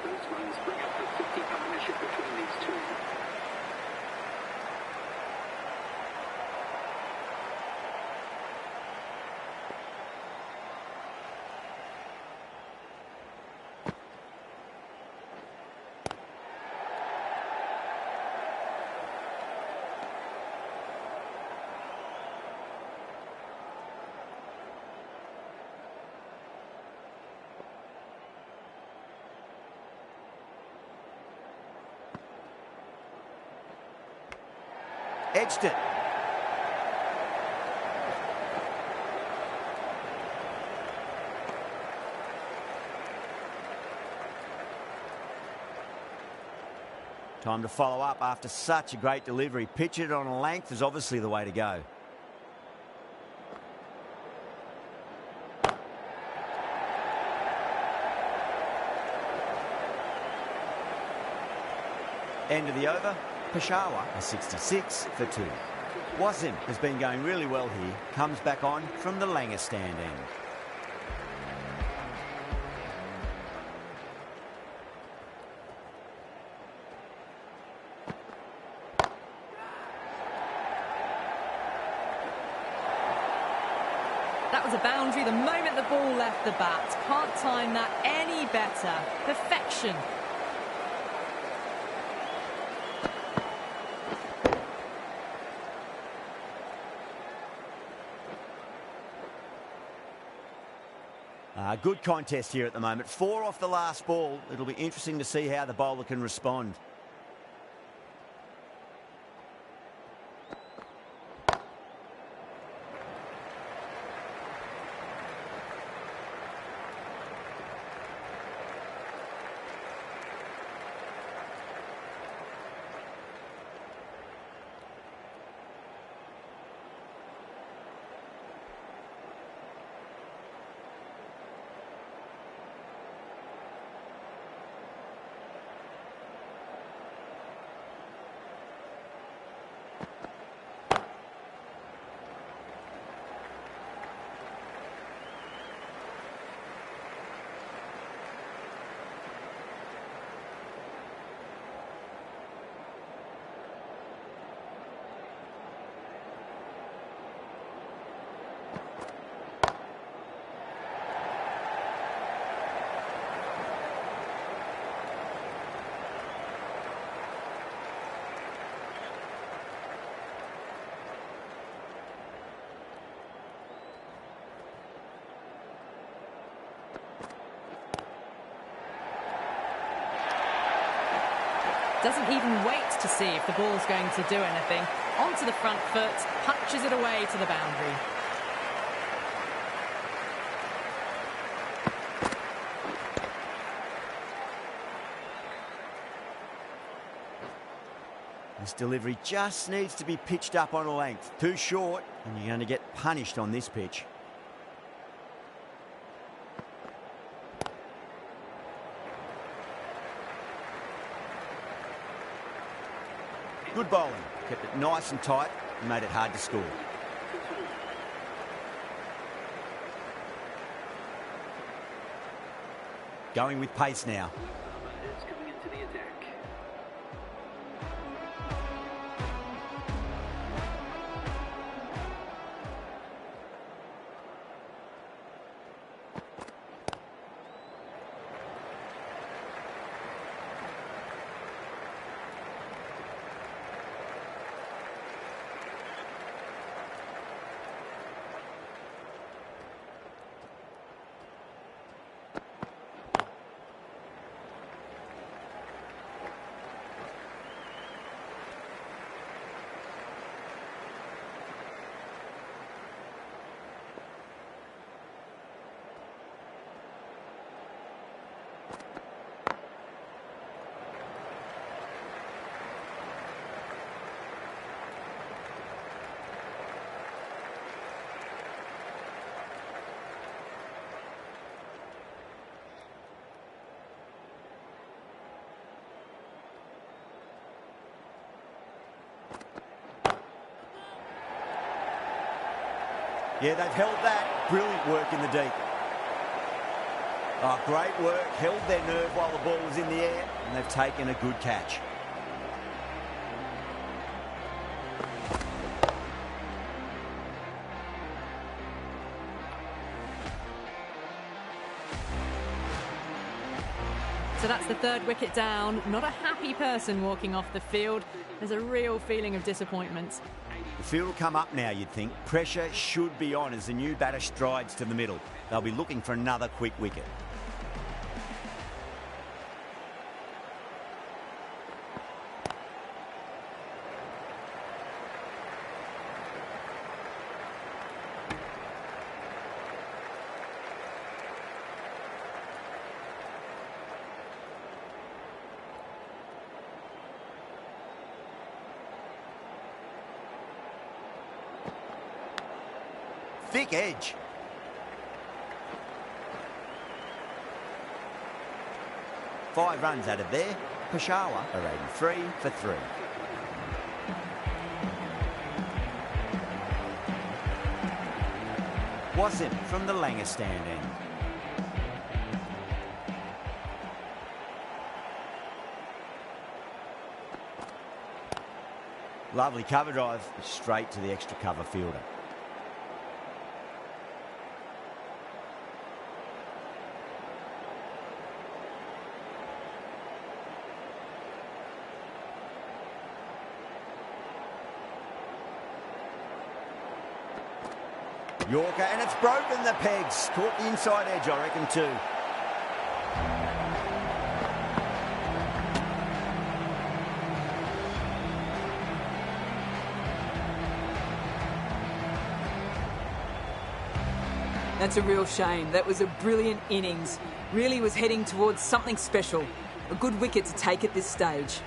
Those runs bring up the 50 partnership between these two.
Edged it. Time to follow up after such a great delivery. Pitch it on a length is obviously the way to go. End of the over, Peshawar a 66 for 2. Wasim has been going really well here, comes back on from the Langer stand end.
That was a boundary the moment the ball left the bat. Can't time that any better. Perfection.
Good contest here at the moment. 4 off the last ball. It'll be interesting to see how the bowler can respond.
Doesn't even wait to see if the ball's going to do anything. Onto the front foot, punches it away to the boundary.
This delivery just needs to be pitched up on a length. Too short, and you're going to get punished on this pitch. Good bowling. Kept it nice and tight and made it hard to score. Going with pace now.
Is coming into the attack.
Yeah, they've held that. Brilliant work in the deep. Oh, great work. Held their nerve while the ball was in the air, and they've taken a good catch.
So that's the 3rd wicket down. Not a happy person walking off the field. There's a real feeling of disappointment.
The field will come up now, you'd think. Pressure should be on as the new batter strides to the middle. They'll be looking for another quick wicket. Thick edge. Five runs out of there. Peshawar are 83 for 3. Wasim from the Langer stand end. Lovely cover drive, straight to the extra cover fielder. Yorker, and it's broken the pegs. Caught the inside edge, I reckon, too.
That's a real shame. That was a brilliant innings. Really was heading towards something special. A good wicket to take at this stage.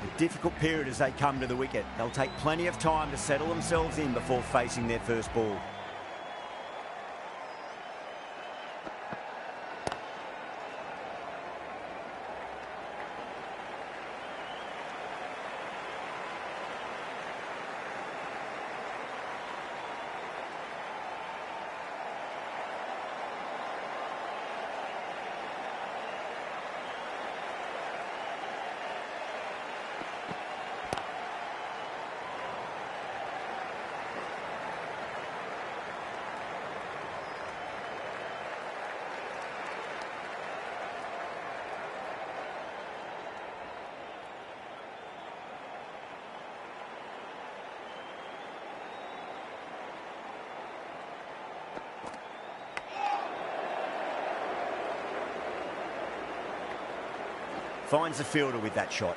A difficult period as they come to the wicket. They'll take plenty of time to settle themselves in before facing their first ball. Finds the fielder with that shot.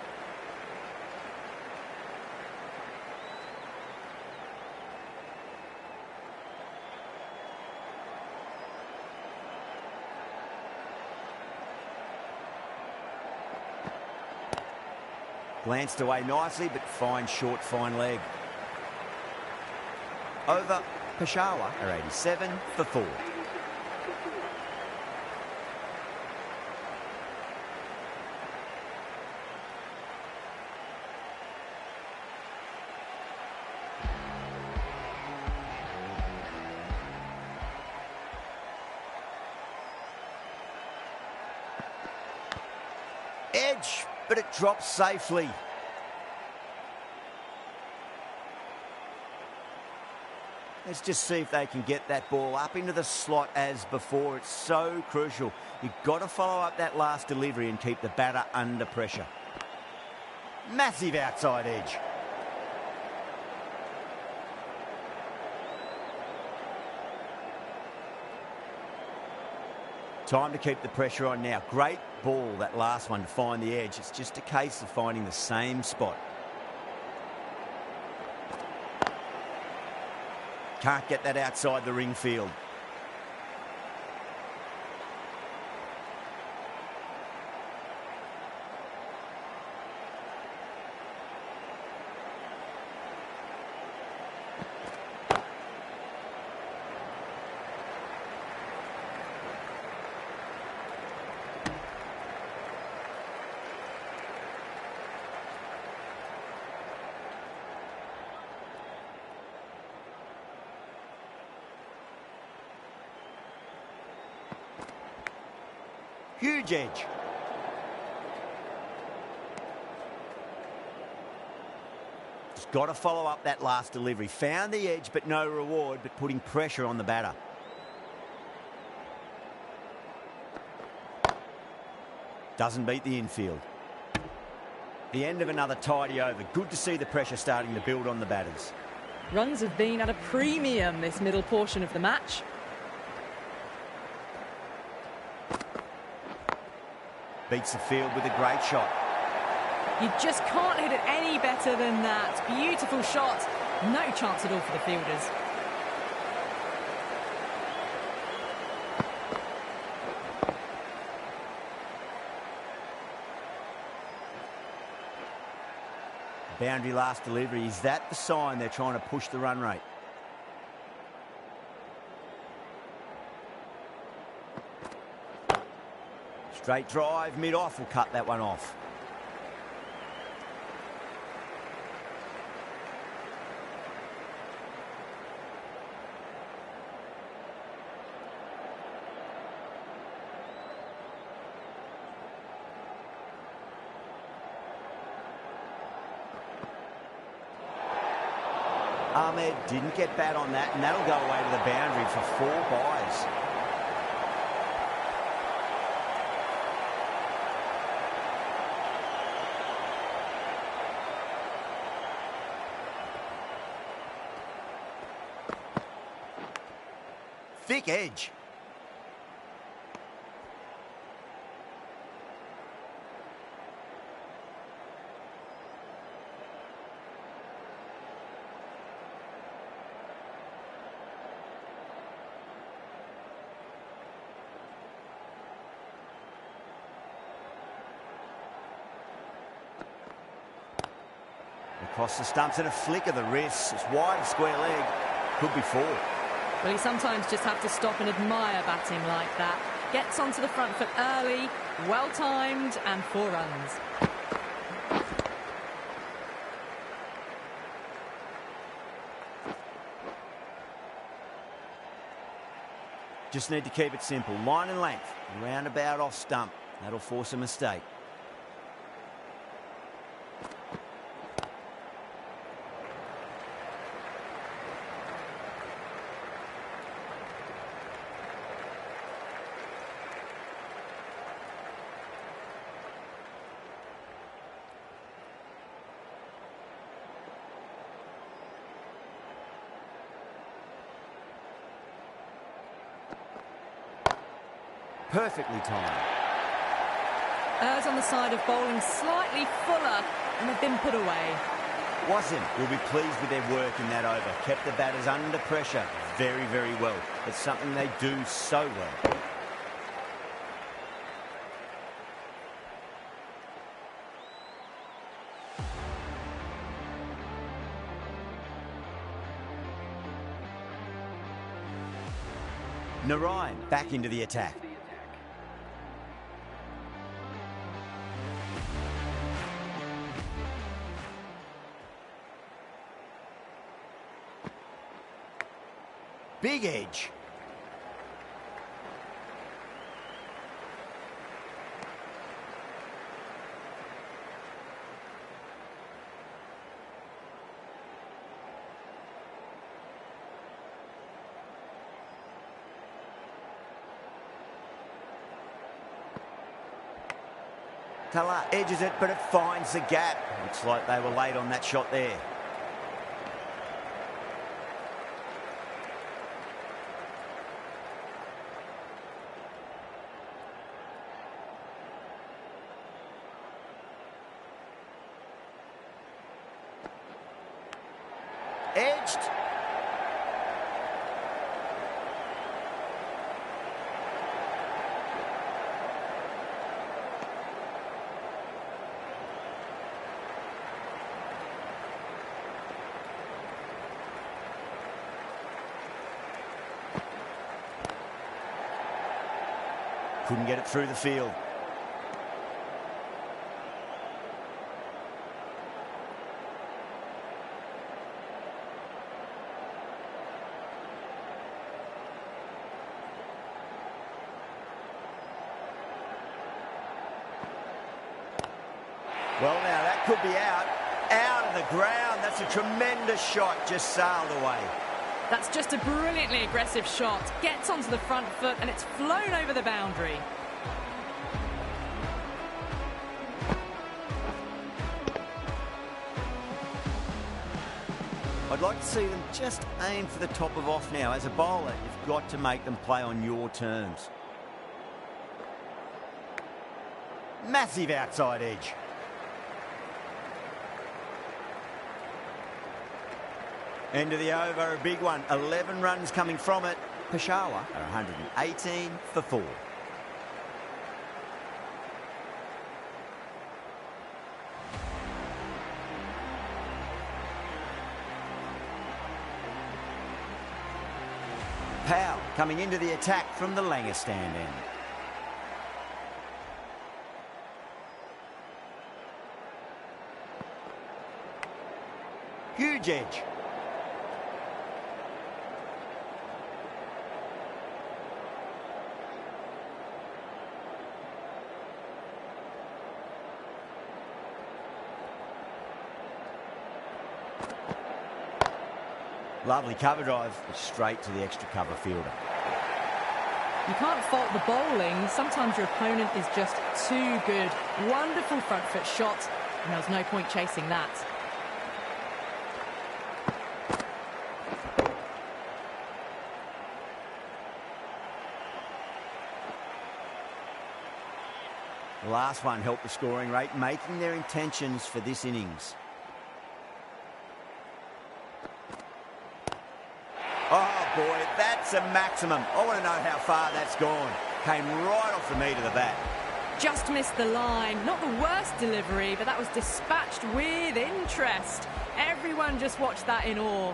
Glanced away nicely, but fine short, fine leg. Over, Peshawar are 87 for 4. Edge, but it drops safely. Let's just see if they can get that ball up into the slot as before. It's so crucial. You've got to follow up that last delivery and keep the batter under pressure. Massive outside edge. Time to keep the pressure on now. Great ball, that last one, to find the edge. It's just a case of finding the same spot. Can't get that outside the ring field. Huge edge. Just got to follow up that last delivery. Found the edge, but no reward, but putting pressure on the batter. Doesn't beat the infield. The end of another tidy over. Good to see the pressure starting to build on the batters.
Runs have been at a premium this middle portion of the match.
Beats the field with a great shot.
You just can't hit it any better than that. Beautiful shot. No chance at all for the fielders.
Boundary last delivery. Is that the sign they're trying to push the run rate? Straight drive, mid-off will cut that one off. Ahmed didn't get bad on that, and that'll go away to the boundary for 4 byes. Thick edge. Across the stumps and a flick of the wrist. It's wide of square leg. Could be 4.
Well, you sometimes just have to stop and admire batting like that. Gets onto the front foot early, well-timed, and 4 runs.
Just need to keep it simple. Line and length. Roundabout off stump. That'll force a mistake. Perfectly timed.
Errs on the side of bowling slightly fuller, and they've been put away.
Wassim will be pleased with their work in that over. Kept the batters under pressure very, very well. It's something they do so well. Narayan back into the attack. Big edge. Tala edges it, but it finds the gap. Looks like they were late on that shot there. Edged. Couldn't get it through the field. Well, now that could be out of the ground. That's a tremendous shot, just sailed away.
That's just a brilliantly aggressive shot. Gets onto the front foot and it's flown over the boundary.
I'd like to see them just aim for the top of off now. As a bowler, you've got to make them play on your terms. Massive outside edge. End of the over, a big one. 11 runs coming from it. Peshawar are 118 for 4. Powell coming into the attack from the Langer stand end. Huge edge. Lovely cover drive, but straight to the extra cover fielder.
You can't fault the bowling. Sometimes your opponent is just too good. Wonderful front foot shot, and there was no point chasing that.
The last one helped the scoring rate, making their intentions for this innings. Oh boy, that's a maximum. I want to know how far that's gone. Came right off the meat of the bat.
Just missed the line. Not the worst delivery, but that was dispatched with interest. Everyone just watched that in awe.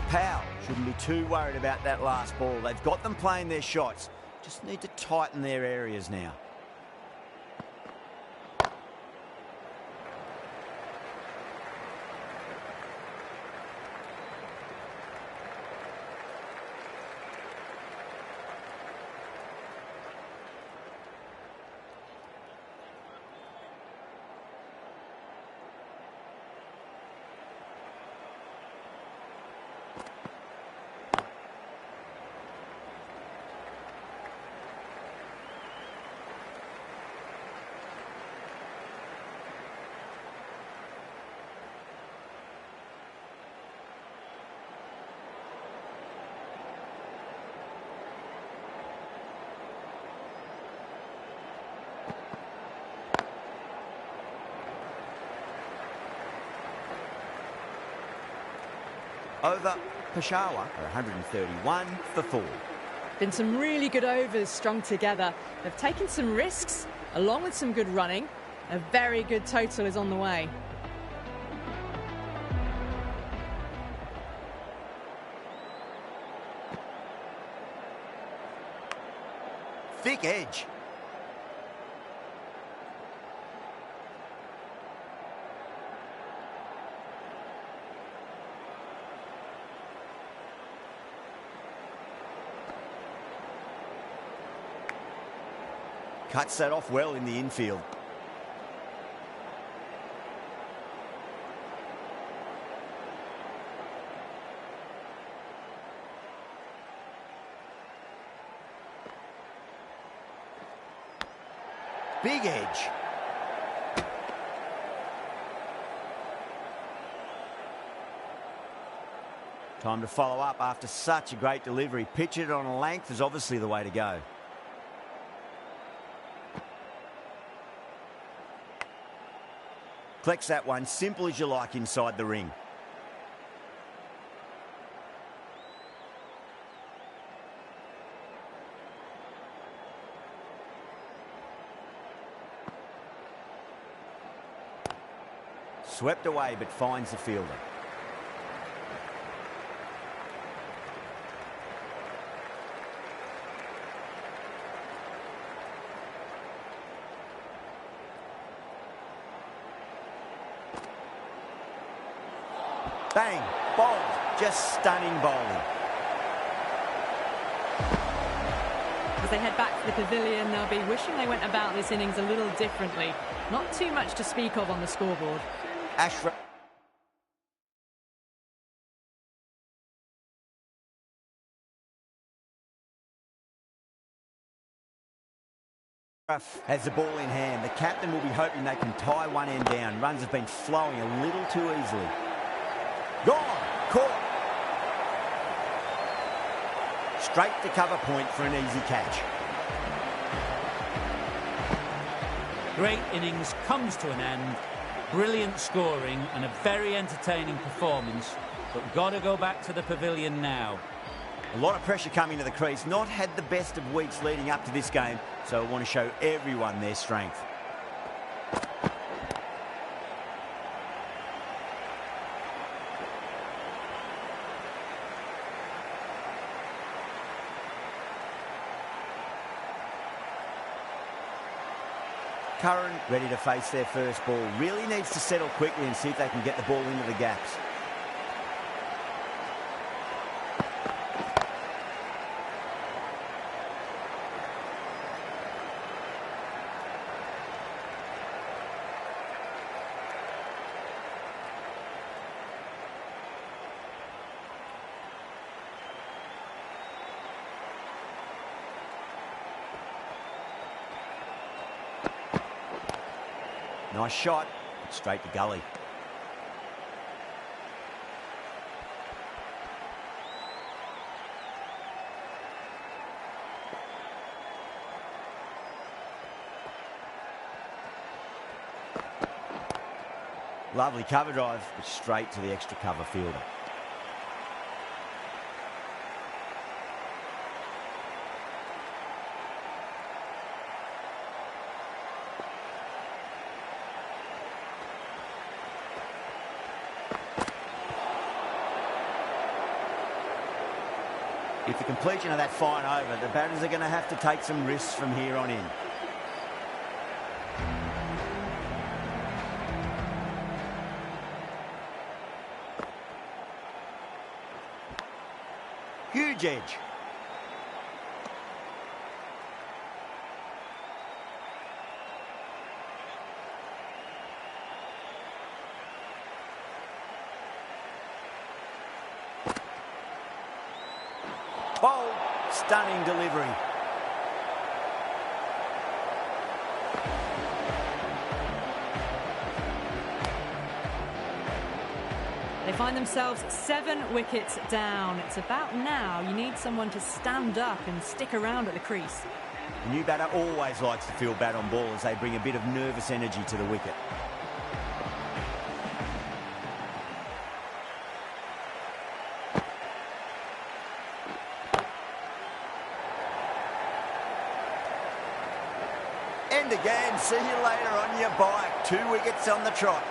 Powell shouldn't be too worried about that last ball. They've got them playing their shots. Just need to tighten their areas now. Over Peshawar for 131 for 4.
Been some really good overs strung together. They've taken some risks, along with some good running. A very good total is on the way.
Thick edge. Cuts that off well in the infield. Big edge. Time to follow up after such a great delivery. Pitch it on a length is obviously the way to go. Collects that one, simple as you like, inside the ring. Swept away, but finds the fielder. Bang, bowled, just stunning bowling.
As they head back to the pavilion, they'll be wishing they went about this innings a little differently. Not too much to speak of on the scoreboard.
Ashraf has the ball in hand. The captain will be hoping they can tie one end down. Runs have been flowing a little too easily. Gone, caught. Straight to cover point for an easy catch.
Great innings comes to an end. Brilliant scoring and a very entertaining performance. But got to go back to the pavilion now.
A lot of pressure coming to the crease. Not had the best of weeks leading up to this game, so I want to show everyone their strength. Curran ready to face their first ball. Really needs to settle quickly and see if they can get the ball into the gaps. Nice shot, but straight to gully. Lovely cover drive, but straight to the extra cover fielder. If the completion of that fine over, the batters are going to have to take some risks from here on in. Huge edge. Bold, stunning delivery.
They find themselves 7 wickets down. It's about now you need someone to stand up and stick around at the crease.
The new batter always likes to feel bat on ball as they bring a bit of nervous energy to the wicket. End again. See you later on your bike. 2 wickets on the trot.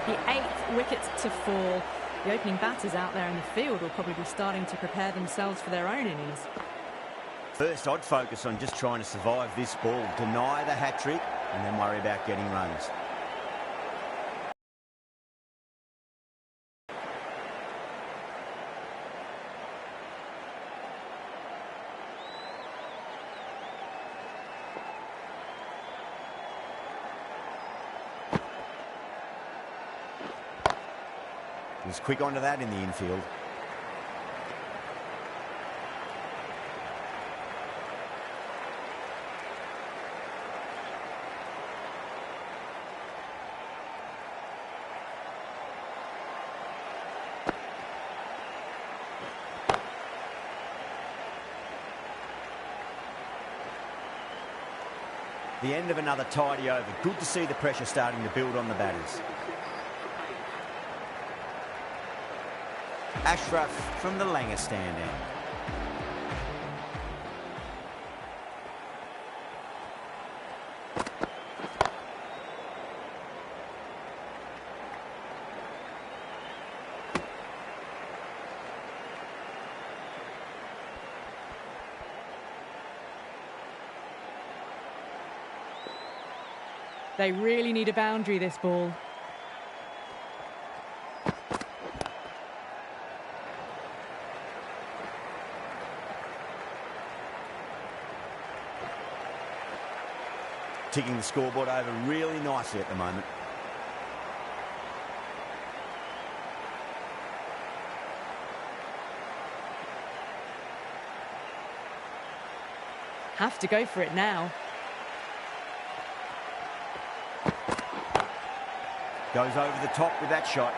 The 8th wicket to fall. The opening batters out there in the field will probably be starting to prepare themselves for their own innings.
First, I'd focus on just trying to survive this ball, deny the hat-trick, and then worry about getting runs. He was quick onto that in the infield. The end of another tidy over. Good to see the pressure starting to build on the batters. Ashraf from the Langer stand end.
They really need a boundary, this ball.
Ticking the scoreboard over really nicely at the moment.
Have to go for it now.
Goes over the top with that shot.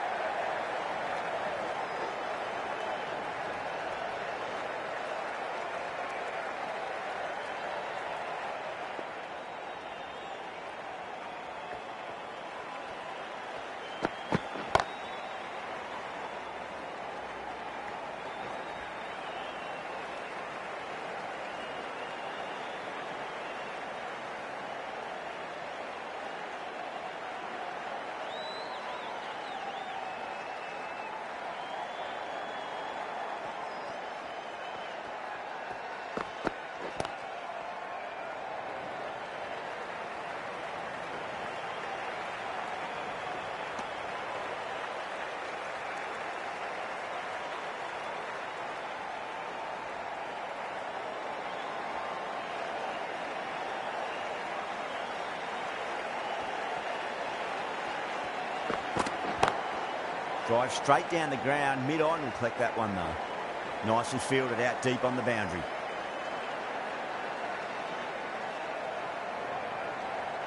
Drive straight down the ground, mid-on, will collect that one though. Nicely fielded out deep on the boundary.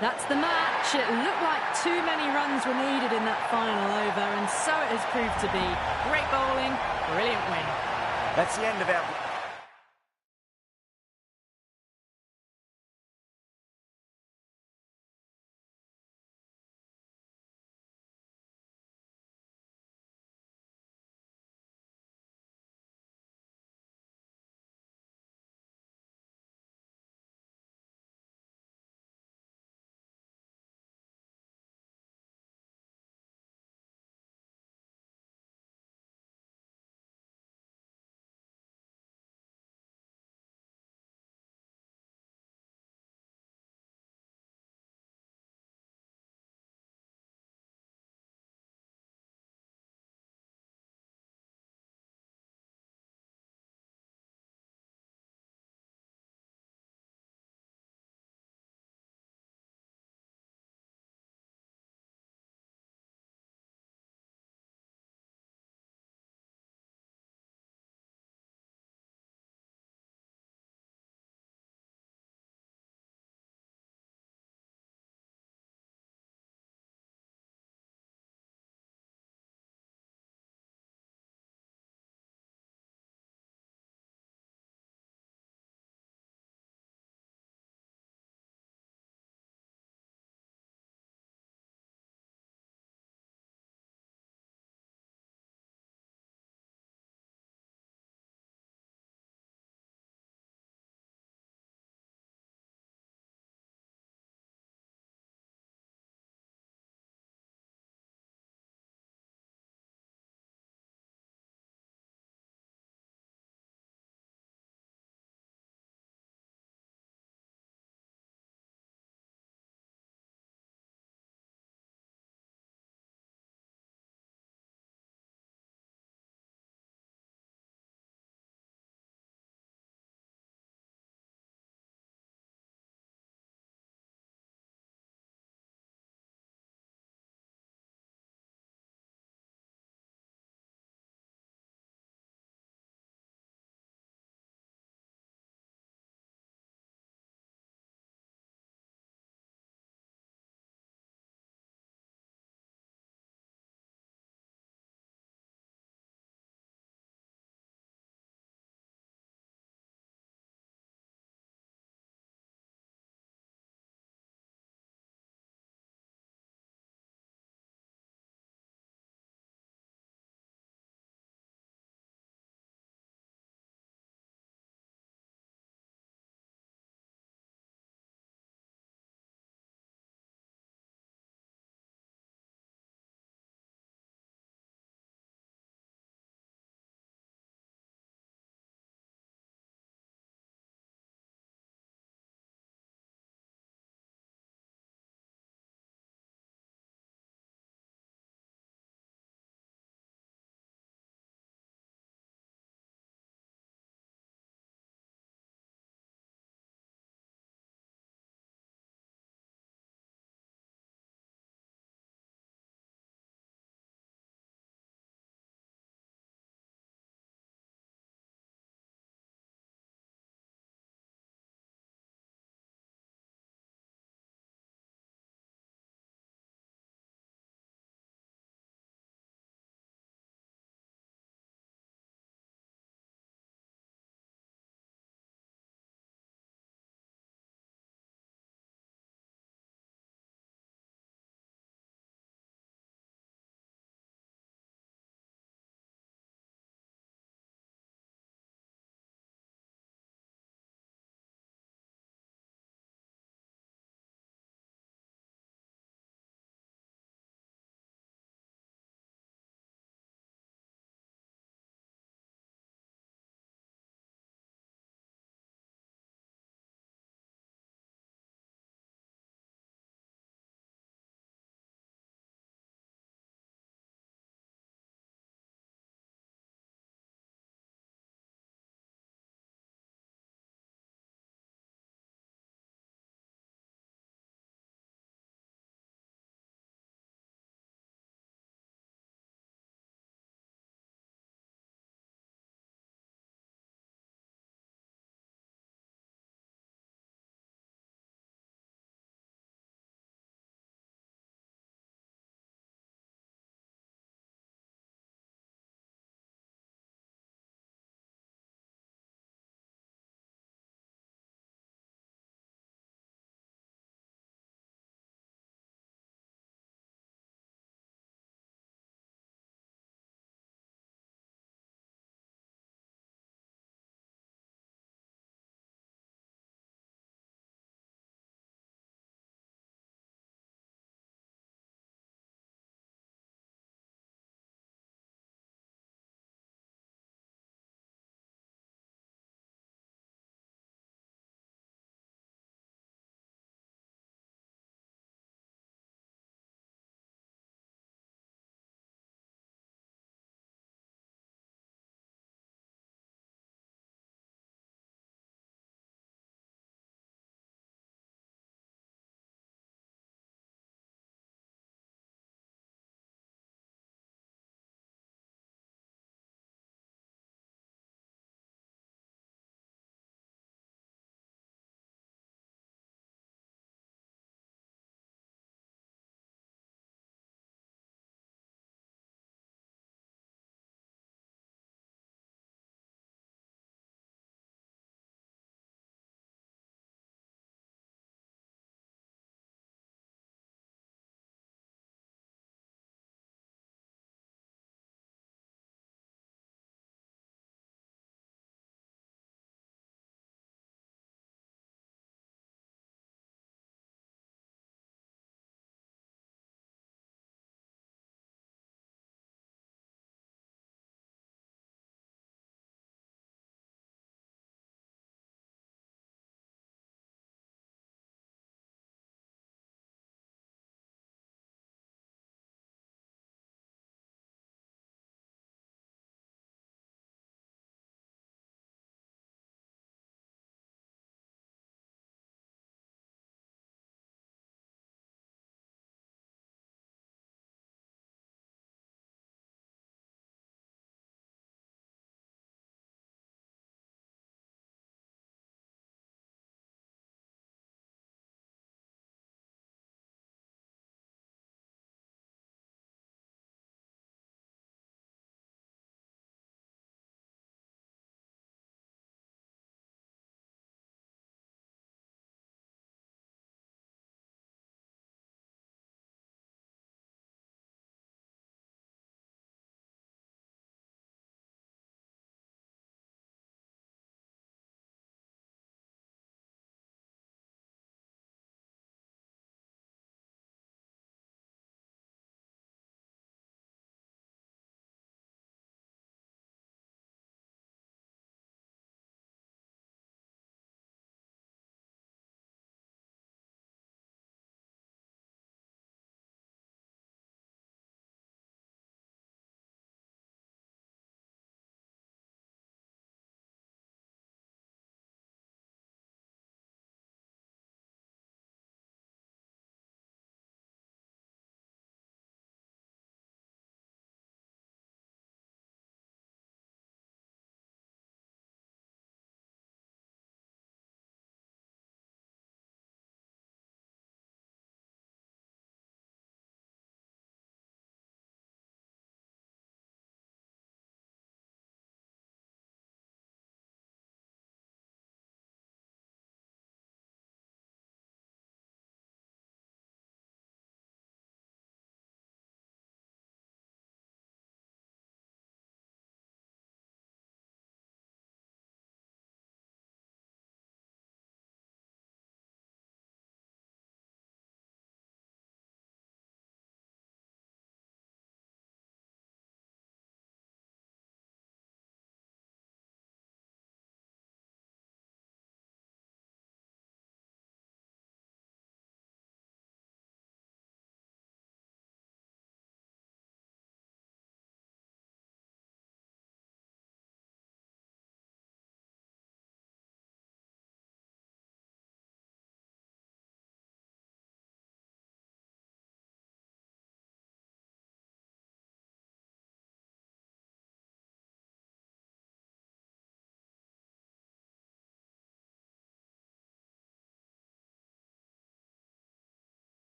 That's the match. It looked like too many runs were needed in that final over, and so it has proved to be. Great bowling, brilliant win.
That's the end of our